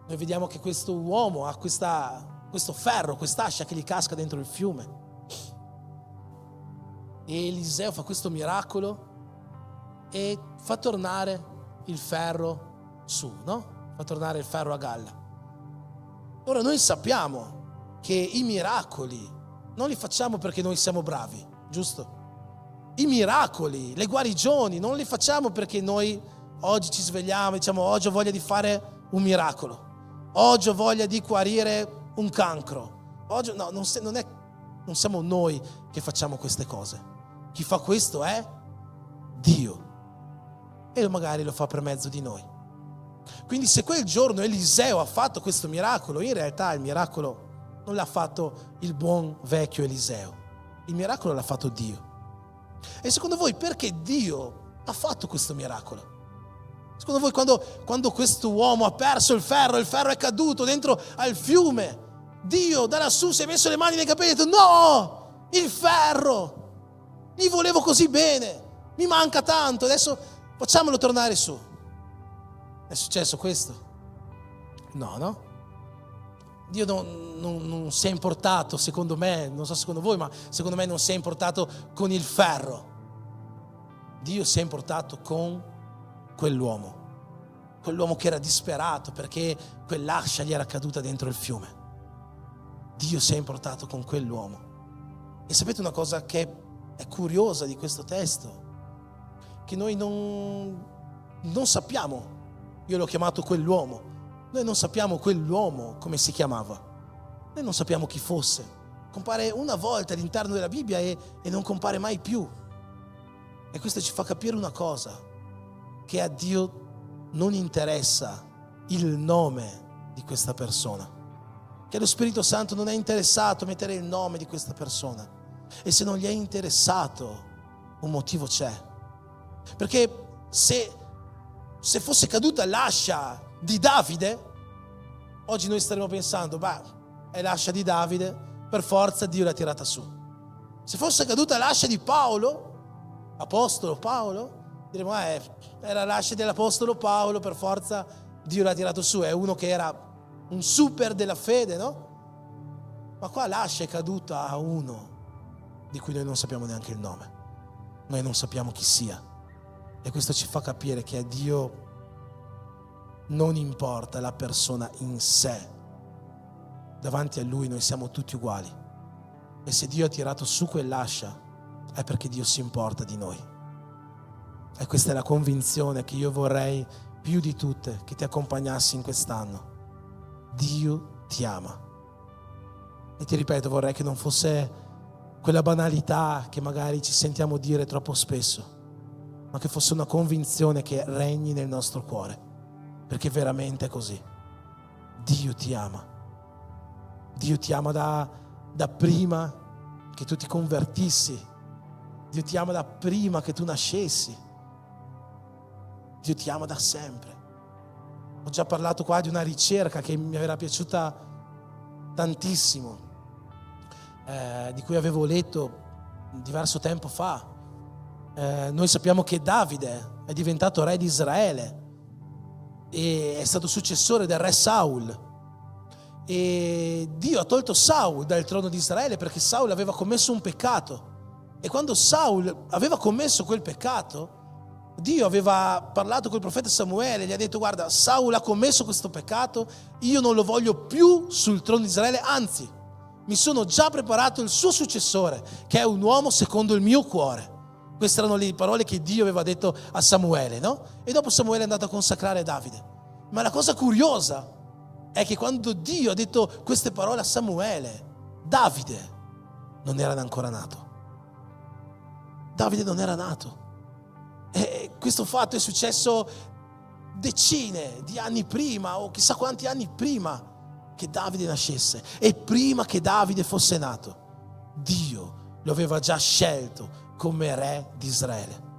Noi vediamo che questo uomo ha questo ferro, quest'ascia che gli casca dentro il fiume, e Eliseo fa questo miracolo e fa tornare il ferro su, no? Fa tornare il ferro a galla. Ora noi sappiamo che i miracoli non li facciamo perché noi siamo bravi, giusto? I miracoli, le guarigioni non li facciamo perché noi oggi ci svegliamo e diciamo oggi ho voglia di fare un miracolo, oggi ho voglia di guarire un cancro. Oggi, no, non siamo noi che facciamo queste cose. Chi fa questo è Dio, e magari lo fa per mezzo di noi. Quindi se quel giorno Eliseo ha fatto questo miracolo, in realtà il miracolo non l'ha fatto il buon vecchio Eliseo, il miracolo l'ha fatto Dio. E secondo voi perché Dio ha fatto questo miracolo? Secondo voi quando questo uomo ha perso il ferro è caduto dentro al fiume, Dio da lassù si è messo le mani nei capelli e ha detto: no, il ferro, gli volevo così bene, mi manca tanto, adesso facciamolo tornare su. È successo questo? No? Dio non si è importato, secondo me, non so secondo voi, ma secondo me non si è importato con il ferro. Dio si è importato con quell'uomo che era disperato perché quell'ascia gli era caduta dentro il fiume. Dio si è importato con quell'uomo. E sapete una cosa che è curiosa di questo testo? Che noi non sappiamo. Io l'ho chiamato quell'uomo. Noi non sappiamo quell'uomo come si chiamava. Noi non sappiamo chi fosse. Compare una volta all'interno della Bibbia e non compare mai più. E questo ci fa capire una cosa, che a Dio non interessa il nome di questa persona, che lo Spirito Santo non è interessato a mettere il nome di questa persona. E se non gli è interessato, un motivo c'è. Perché se fosse caduta l'ascia di Davide, oggi noi staremmo pensando: è l'ascia di Davide, per forza Dio l'ha tirata su. Se fosse caduta l'ascia di Paolo, apostolo Paolo, diremmo: era l'ascia dell'apostolo Paolo, per forza Dio l'ha tirato su, è uno che era un super della fede, no? Ma qua l'ascia è caduta a uno di cui noi non sappiamo neanche il nome, noi non sappiamo chi sia. E questo ci fa capire che a Dio non importa la persona in sé, davanti a Lui noi siamo tutti uguali. E se Dio ha tirato su quell'ascia è perché Dio si importa di noi. E questa è la convinzione che io vorrei più di tutte che ti accompagnassi in quest'anno. Dio ti ama. E ti ripeto, vorrei che non fosse quella banalità che magari ci sentiamo dire troppo spesso, ma che fosse una convinzione che regni nel nostro cuore, perché veramente è così. Dio ti ama. Dio ti ama da prima che tu ti convertissi. Dio ti ama da prima che tu nascessi. Dio ti ama da sempre. Ho già parlato qua di una ricerca che mi era piaciuta tantissimo, di cui avevo letto diverso tempo fa. Noi sappiamo che Davide è diventato re di Israele e è stato successore del re Saul, e Dio ha tolto Saul dal trono di Israele perché Saul aveva commesso un peccato. E quando Saul aveva commesso quel peccato, Dio aveva parlato col profeta Samuele e gli ha detto: guarda, Saul ha commesso questo peccato, io non lo voglio più sul trono di Israele, anzi mi sono già preparato il suo successore, che è un uomo secondo il mio cuore. Queste erano le parole che Dio aveva detto a Samuele, no? E dopo Samuele è andato a consacrare Davide. Ma la cosa curiosa è che quando Dio ha detto queste parole a Samuele, Davide non era ancora nato. Davide non era nato. E questo fatto è successo decine di anni prima, o chissà quanti anni prima che Davide nascesse. E prima che Davide fosse nato, Dio lo aveva già scelto come re di Israele.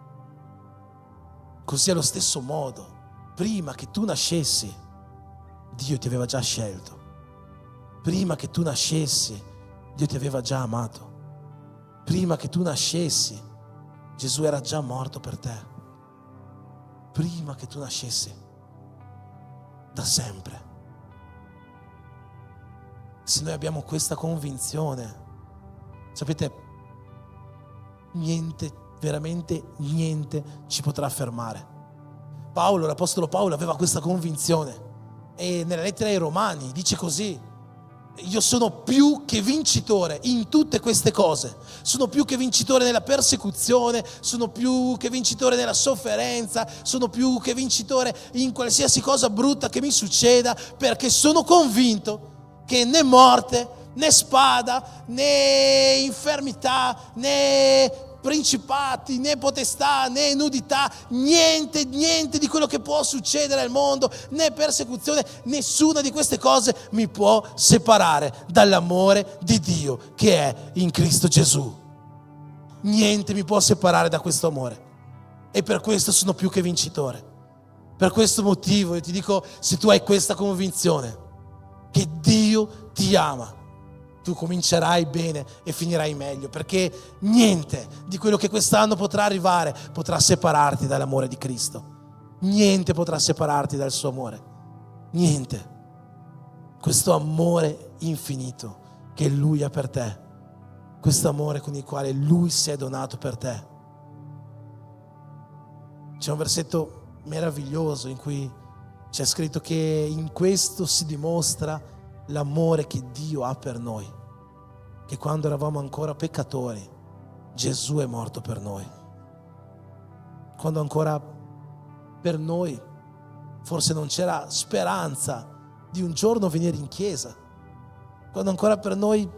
Così allo stesso modo, prima che tu nascessi, Dio ti aveva già scelto. Prima che tu nascessi, Dio ti aveva già amato. Prima che tu nascessi, Gesù era già morto per te. Prima che tu nascessi, da sempre. Se noi abbiamo questa convinzione, sapete, niente veramente niente ci potrà fermare. Paolo, l'apostolo Paolo, aveva questa convinzione e nella lettera ai Romani dice così: io sono più che vincitore in tutte queste cose, sono più che vincitore nella persecuzione, sono più che vincitore nella sofferenza, sono più che vincitore in qualsiasi cosa brutta che mi succeda, perché sono convinto che né morte, né spada, né infermità, né principati, né potestà, né nudità, niente di quello che può succedere al mondo, né persecuzione, nessuna di queste cose mi può separare dall'amore di Dio che è in Cristo Gesù. Niente mi può separare da questo amore e per questo sono più che vincitore. Per questo motivo io ti dico, se tu hai questa convinzione che Dio ti ama, tu comincerai bene e finirai meglio, perché niente di quello che quest'anno potrà arrivare potrà separarti dall'amore di Cristo. Niente potrà separarti dal suo amore. Niente. Questo amore infinito che Lui ha per te, questo amore con il quale Lui si è donato per te. C'è un versetto meraviglioso in cui c'è scritto che in questo si dimostra l'amore che Dio ha per noi, che quando eravamo ancora peccatori Gesù è morto per noi, quando ancora per noi forse non c'era speranza di un giorno venire in chiesa, quando ancora per noi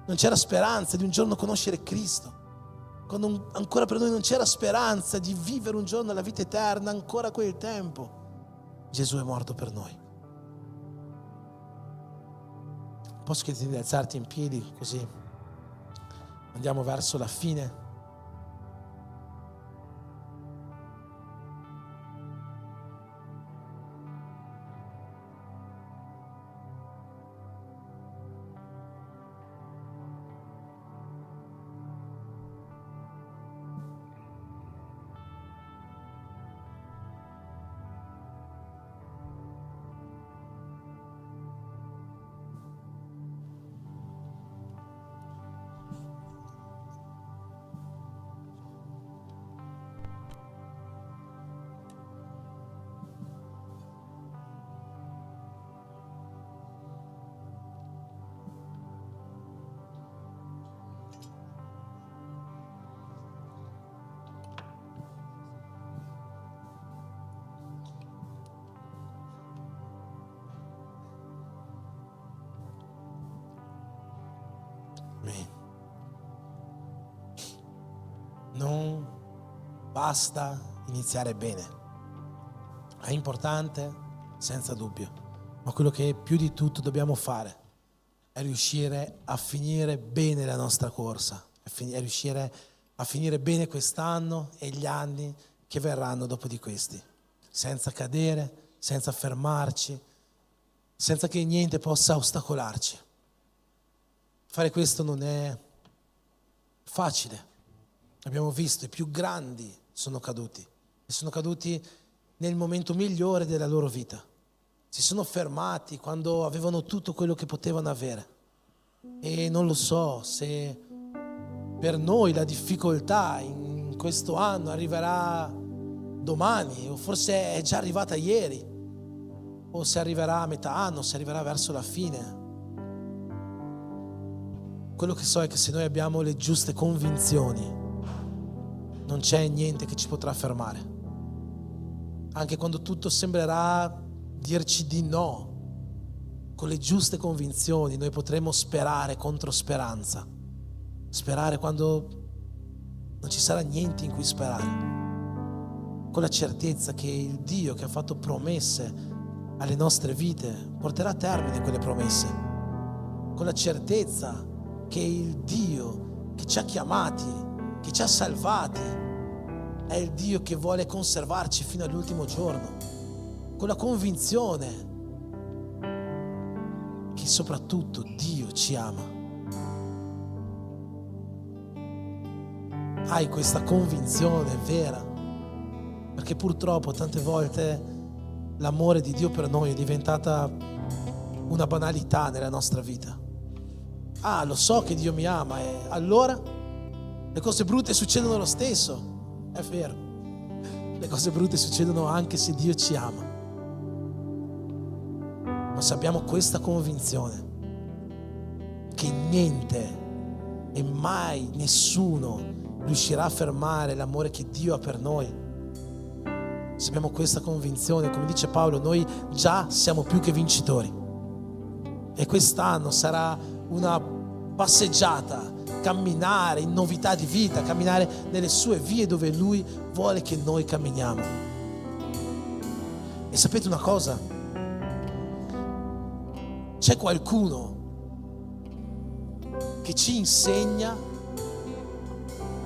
non c'era speranza di un giorno conoscere Cristo, quando ancora per noi non c'era speranza di vivere un giorno la vita eterna, ancora quel tempo Gesù è morto per noi. Posso chiederti di alzarti in piedi, così andiamo verso la fine. Non basta iniziare bene, è importante senza dubbio, ma quello che più di tutto dobbiamo fare è riuscire a finire bene la nostra corsa, è riuscire a finire bene quest'anno e gli anni che verranno dopo di questi, senza cadere, senza fermarci, senza che niente possa ostacolarci. Fare questo non è facile. Abbiamo visto, i più grandi sono caduti e sono caduti nel momento migliore della loro vita. Si sono fermati quando avevano tutto quello che potevano avere. E non lo so se per noi la difficoltà in questo anno arriverà domani, o forse è già arrivata ieri, o se arriverà a metà anno, se arriverà verso la fine. Quello che so è che se noi abbiamo le giuste convinzioni, non c'è niente che ci potrà fermare. Anche quando tutto sembrerà dirci di no, con le giuste convinzioni noi potremo sperare contro speranza. Sperare quando non ci sarà niente in cui sperare. Con la certezza che il Dio che ha fatto promesse alle nostre vite porterà a termine quelle promesse. Con la certezza che il Dio che ci ha chiamati, che ci ha salvati, è il Dio che vuole conservarci fino all'ultimo giorno, con la convinzione che soprattutto Dio ci ama. Hai questa convinzione vera? Perché purtroppo tante volte l'amore di Dio per noi è diventata una banalità nella nostra vita. Ah, lo so che Dio mi ama, e allora Le cose brutte succedono lo stesso, è vero. Le cose brutte succedono anche se Dio ci ama. Ma se abbiamo questa convinzione che niente e mai nessuno riuscirà a fermare l'amore che Dio ha per noi, se abbiamo questa convinzione, come dice Paolo, noi già siamo più che vincitori. E quest'anno sarà una passeggiata, camminare in novità di vita, camminare nelle sue vie dove Lui vuole che noi camminiamo. E sapete una cosa? C'è qualcuno che ci insegna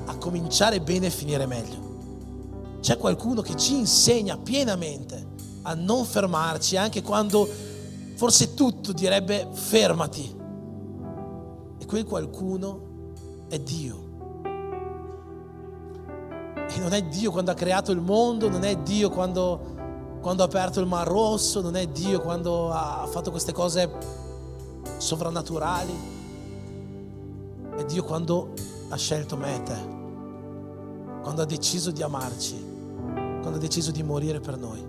a cominciare bene e finire meglio. C'è qualcuno che ci insegna pienamente a non fermarci anche quando forse tutto direbbe fermati. E quel qualcuno è Dio. E non è Dio quando ha creato il mondo, non è Dio quando ha aperto il Mar Rosso, non è Dio quando ha fatto queste cose sovrannaturali. È Dio quando ha scelto me e te, quando ha deciso di amarci, quando ha deciso di morire per noi.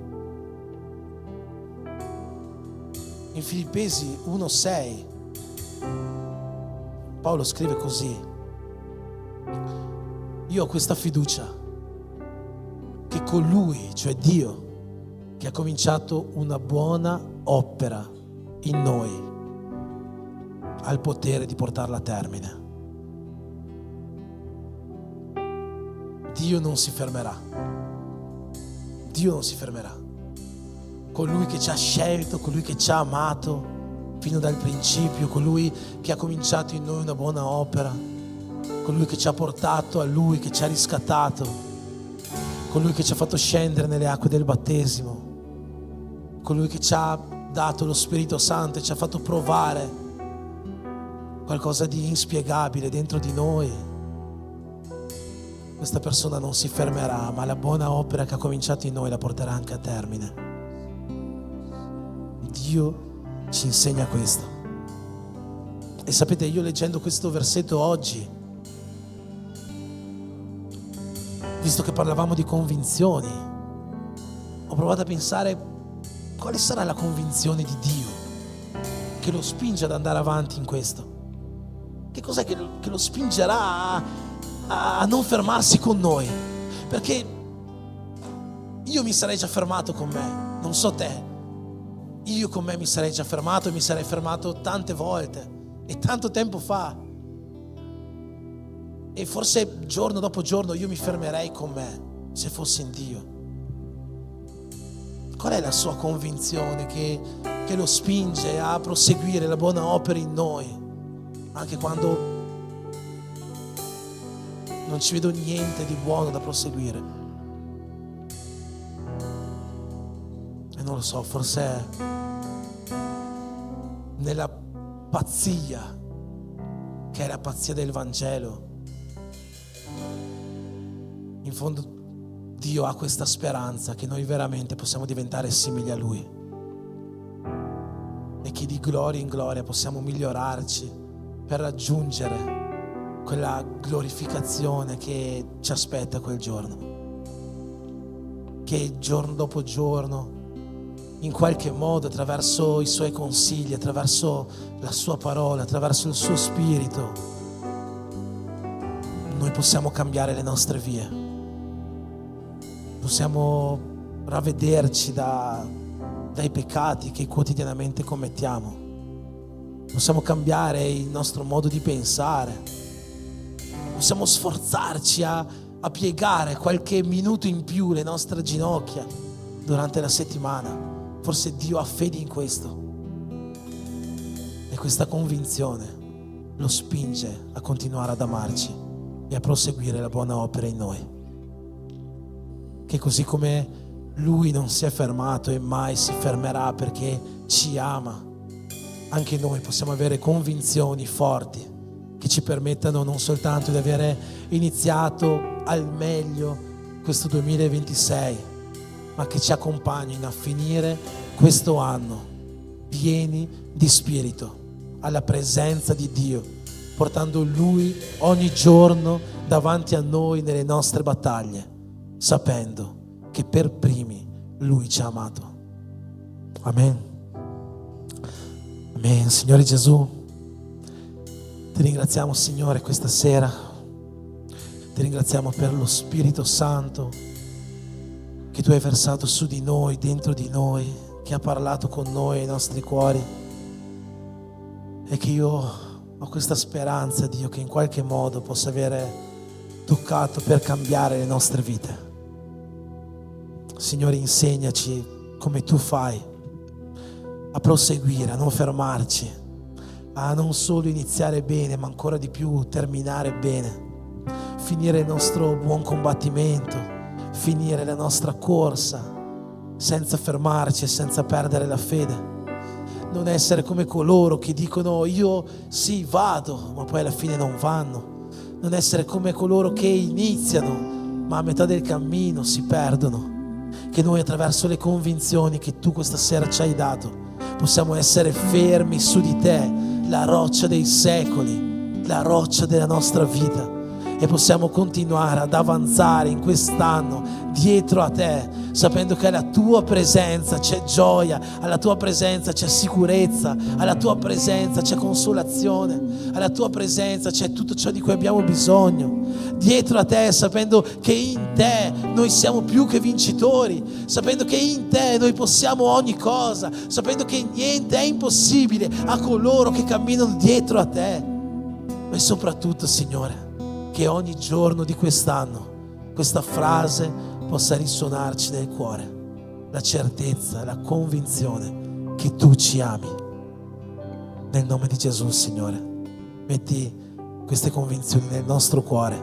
In Filippesi 1,6 Paolo scrive così: io ho questa fiducia che colui, cioè Dio, che ha cominciato una buona opera in noi, ha il potere di portarla a termine. Dio non si fermerà. Dio non si fermerà. Colui che ci ha scelto, colui che ci ha amato fino dal principio, colui che ha cominciato in noi una buona opera, colui che ci ha portato a Lui, che ci ha riscattato, colui che ci ha fatto scendere nelle acque del battesimo, colui che ci ha dato lo Spirito Santo e ci ha fatto provare qualcosa di inspiegabile dentro di noi. Questa persona non si fermerà, ma la buona opera che ha cominciato in noi la porterà anche a termine. Dio ci insegna questo. E sapete, io leggendo questo versetto oggi, visto che parlavamo di convinzioni, ho provato a pensare quale sarà la convinzione di Dio che lo spinge ad andare avanti in questo. Che cos'è che lo spingerà a non fermarsi con noi? Perché io mi sarei già fermato con me, non so te. Io con me mi sarei già fermato e mi sarei fermato tante volte e tanto tempo fa. E forse giorno dopo giorno io mi fermerei con me se fossi in Dio. Qual è la sua convinzione che lo spinge a proseguire la buona opera in noi, anche quando non ci vedo niente di buono da proseguire? E non lo so, forse nella pazzia che è la pazzia del Vangelo, in fondo Dio ha questa speranza che noi veramente possiamo diventare simili a Lui e che di gloria in gloria possiamo migliorarci per raggiungere quella glorificazione che ci aspetta quel giorno, che giorno dopo giorno, in qualche modo, attraverso i Suoi consigli, attraverso la Sua parola, attraverso il Suo Spirito, noi possiamo cambiare le nostre vie, possiamo ravvederci dai peccati che quotidianamente commettiamo, possiamo cambiare il nostro modo di pensare, possiamo sforzarci a piegare qualche minuto in più le nostre ginocchia durante la settimana. Forse Dio ha fede in questo e questa convinzione lo spinge a continuare ad amarci e a proseguire la buona opera in noi. Che così come Lui non si è fermato e mai si fermerà perché ci ama, anche noi possiamo avere convinzioni forti che ci permettano non soltanto di avere iniziato al meglio questo 2026, ma che ci accompagnino a finire questo anno pieni di spirito, alla presenza di Dio, portando Lui ogni giorno davanti a noi nelle nostre battaglie, sapendo che per primi Lui ci ha amato. Amen. Amen. Signore Gesù, ti ringraziamo, Signore, questa sera. Ti ringraziamo per lo Spirito Santo che Tu hai versato su di noi, dentro di noi, che ha parlato con noi ai nostri cuori. E che io ho questa speranza, Dio, che in qualche modo possa avere toccato per cambiare le nostre vite. Signore, insegnaci come Tu fai a proseguire, a non fermarci, a non solo iniziare bene, ma ancora di più terminare bene, finire il nostro buon combattimento, finire la nostra corsa senza fermarci e senza perdere la fede. Non essere come coloro che dicono io sì vado, ma poi alla fine non vanno. Non essere come coloro che iniziano, ma a metà del cammino si perdono. Che noi, attraverso le convinzioni che Tu questa sera ci hai dato, possiamo essere fermi su di Te, la roccia dei secoli, la roccia della nostra vita, e possiamo continuare ad avanzare in quest'anno dietro a Te, sapendo che alla Tua presenza c'è gioia, alla Tua presenza c'è sicurezza, alla Tua presenza c'è consolazione, alla Tua presenza c'è tutto ciò di cui abbiamo bisogno. Dietro a Te, sapendo che in Te noi siamo più che vincitori, sapendo che in Te noi possiamo ogni cosa, sapendo che niente è impossibile a coloro che camminano dietro a Te. E soprattutto, Signore, che ogni giorno di quest'anno questa frase possa risuonarci nel cuore, la certezza, la convinzione che Tu ci ami. Nel nome di Gesù, Signore, metti queste convinzioni nel nostro cuore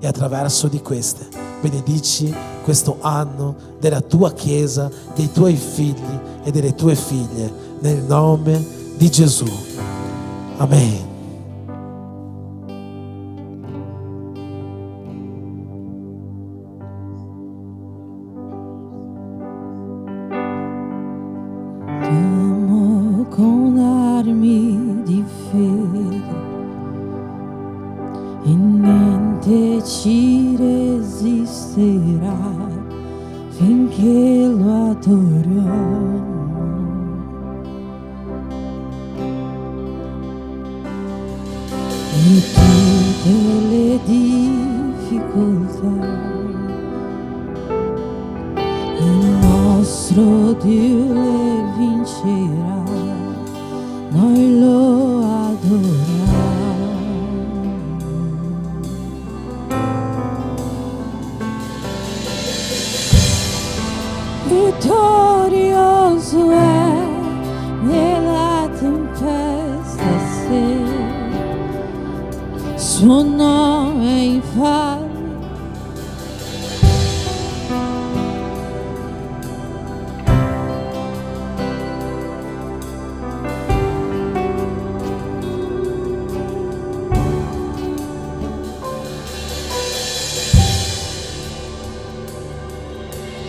e attraverso di queste benedici questo anno della Tua Chiesa, dei Tuoi figli e delle Tue figlie, nel nome di Gesù. Amen. T'amo con armi di fede e niente ci resisterà finché lo adoriamo. E tutte le difficoltà il nostro Dio le vincerà, noi lo adoriamo. Vittorioso è nella tempesta se suo nome è infallibile.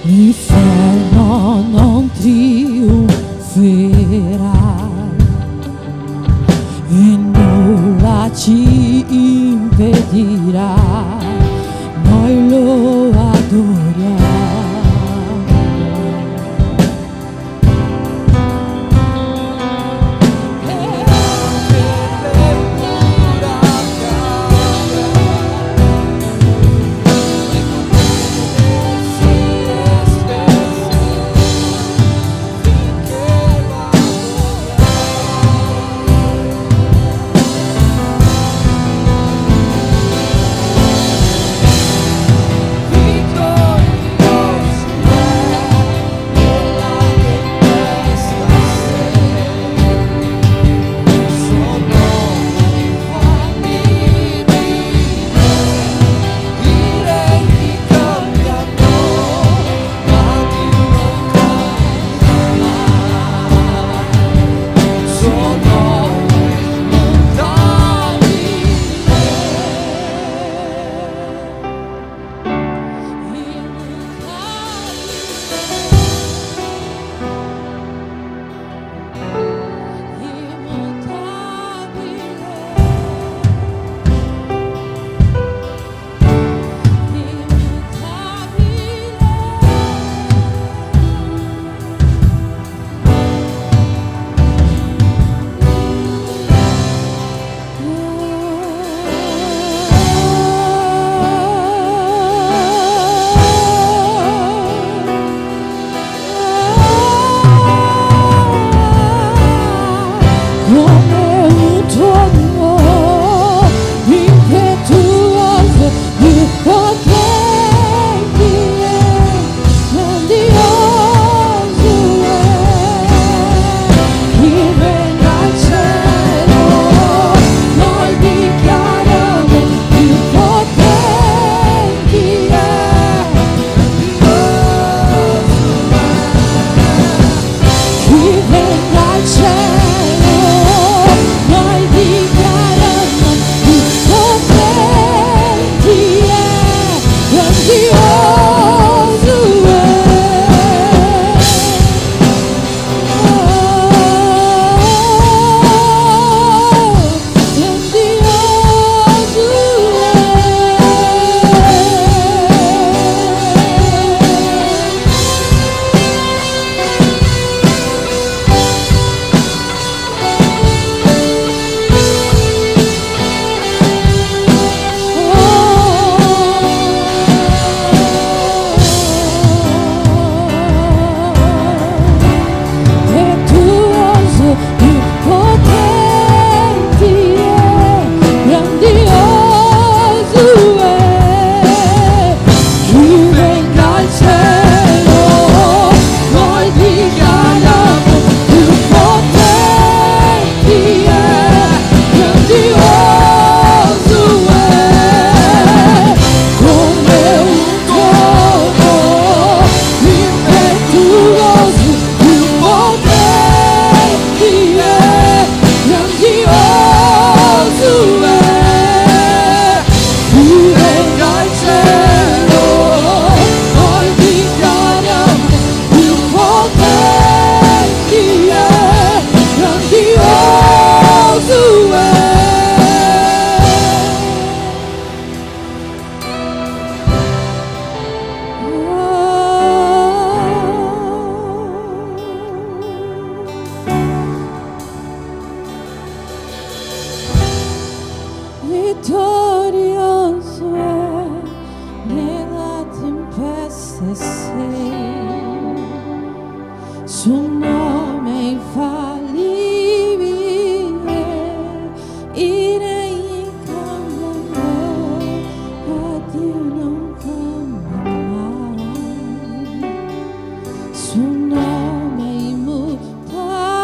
L'inferno non trionferà e nulla ci impedirà, noi lo adoriamo. sei, suo nome è infallibile, i regni cambiano, ma Dio non cambia mai, suo nome è immutabile,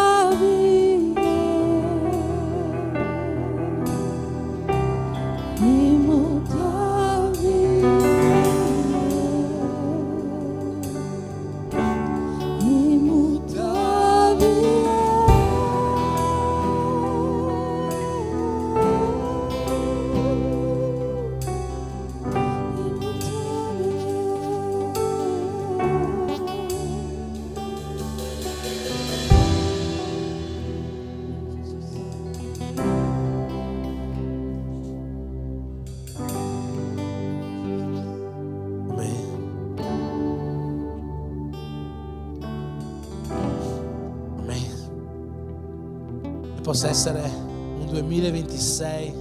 Possa essere un 2026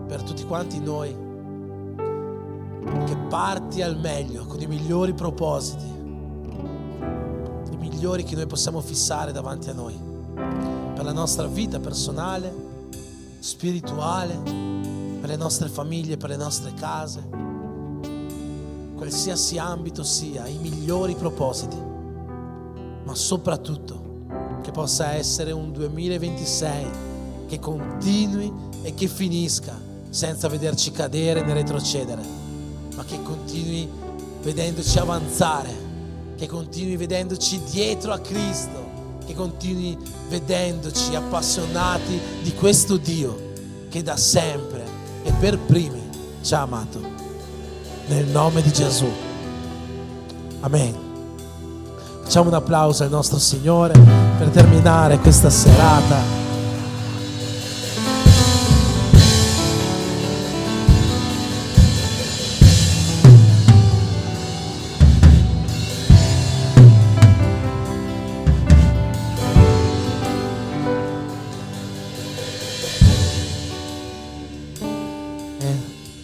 per tutti quanti noi che parti al meglio con i migliori propositi, i migliori che noi possiamo fissare davanti a noi per la nostra vita personale, spirituale, per le nostre famiglie, per le nostre case, qualsiasi ambito sia, i migliori propositi, ma soprattutto che possa essere un 2026 che continui e che finisca senza vederci cadere né retrocedere, ma che continui vedendoci avanzare, che continui vedendoci dietro a Cristo, che continui vedendoci appassionati di questo Dio che da sempre e per primi ci ha amato. Nel nome di Gesù. Amen. Facciamo un applauso al nostro Signore per terminare questa serata.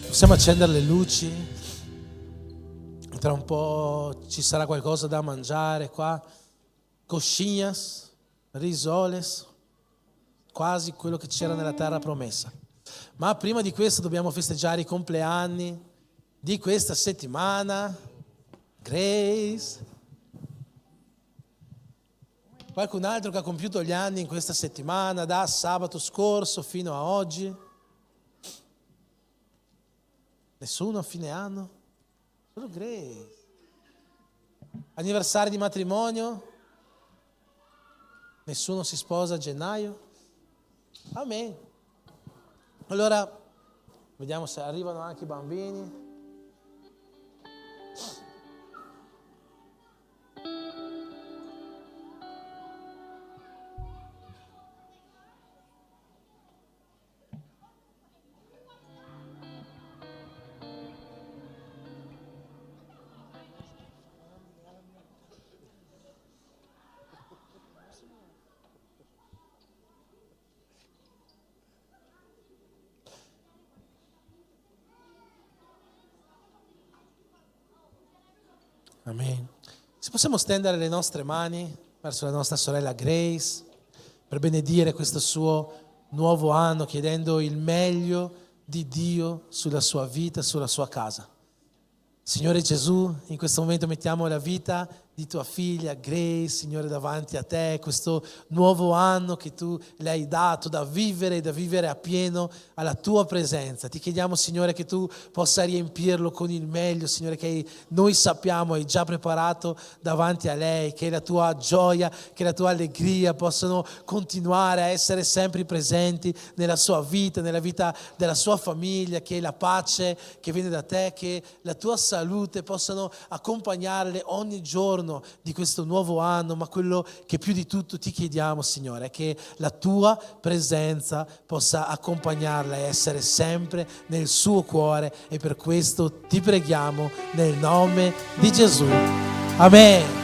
Possiamo accendere le luci. Tra un po' ci sarà qualcosa da mangiare qua, coxinhas, risoles, quasi quello che c'era nella terra promessa. Ma prima di questo dobbiamo festeggiare i compleanni di questa settimana. Grace. Qualcun altro che ha compiuto gli anni in questa settimana, da sabato scorso fino a oggi? Nessuno a fine anno? Solo Grace. Anniversario di matrimonio? Nessuno si sposa a gennaio? Amen. Allora, vediamo se arrivano anche i bambini. Amen. Se possiamo stendere le nostre mani verso la nostra sorella Grace per benedire questo suo nuovo anno, chiedendo il meglio di Dio sulla sua vita, sulla sua casa. Signore Gesù, in questo momento mettiamo la vita di tua figlia Grace, Signore, davanti a te, questo nuovo anno che tu le hai dato da vivere appieno alla tua presenza. Ti chiediamo, Signore, che tu possa riempirlo con il meglio, Signore, che noi sappiamo hai già preparato davanti a lei, che la tua gioia, che la tua allegria possano continuare a essere sempre presenti nella sua vita, nella vita della sua famiglia, che la pace che viene da te, che la tua salute possano accompagnarle ogni giorno di questo nuovo anno, ma quello che più di tutto ti chiediamo, Signore, è che la tua presenza possa accompagnarla e essere sempre nel suo cuore, e per questo ti preghiamo nel nome di Gesù. Amen.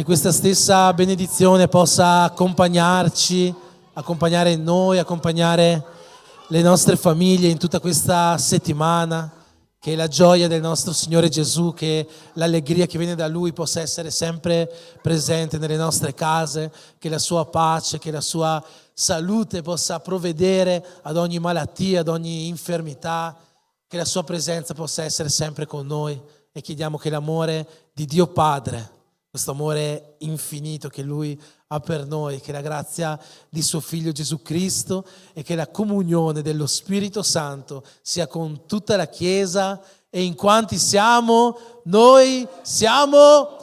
questa stessa benedizione possa accompagnarci, accompagnare noi, accompagnare le nostre famiglie in tutta questa settimana, che la gioia del nostro Signore Gesù, che l'allegria che viene da Lui possa essere sempre presente nelle nostre case, che la sua pace, che la sua salute possa provvedere ad ogni malattia, ad ogni infermità, che la sua presenza possa essere sempre con noi, e chiediamo che l'amore di Dio Padre, questo amore infinito che Lui ha per noi, che la grazia di suo Figlio Gesù Cristo e che la comunione dello Spirito Santo sia con tutta la Chiesa, e in quanti siamo, noi siamo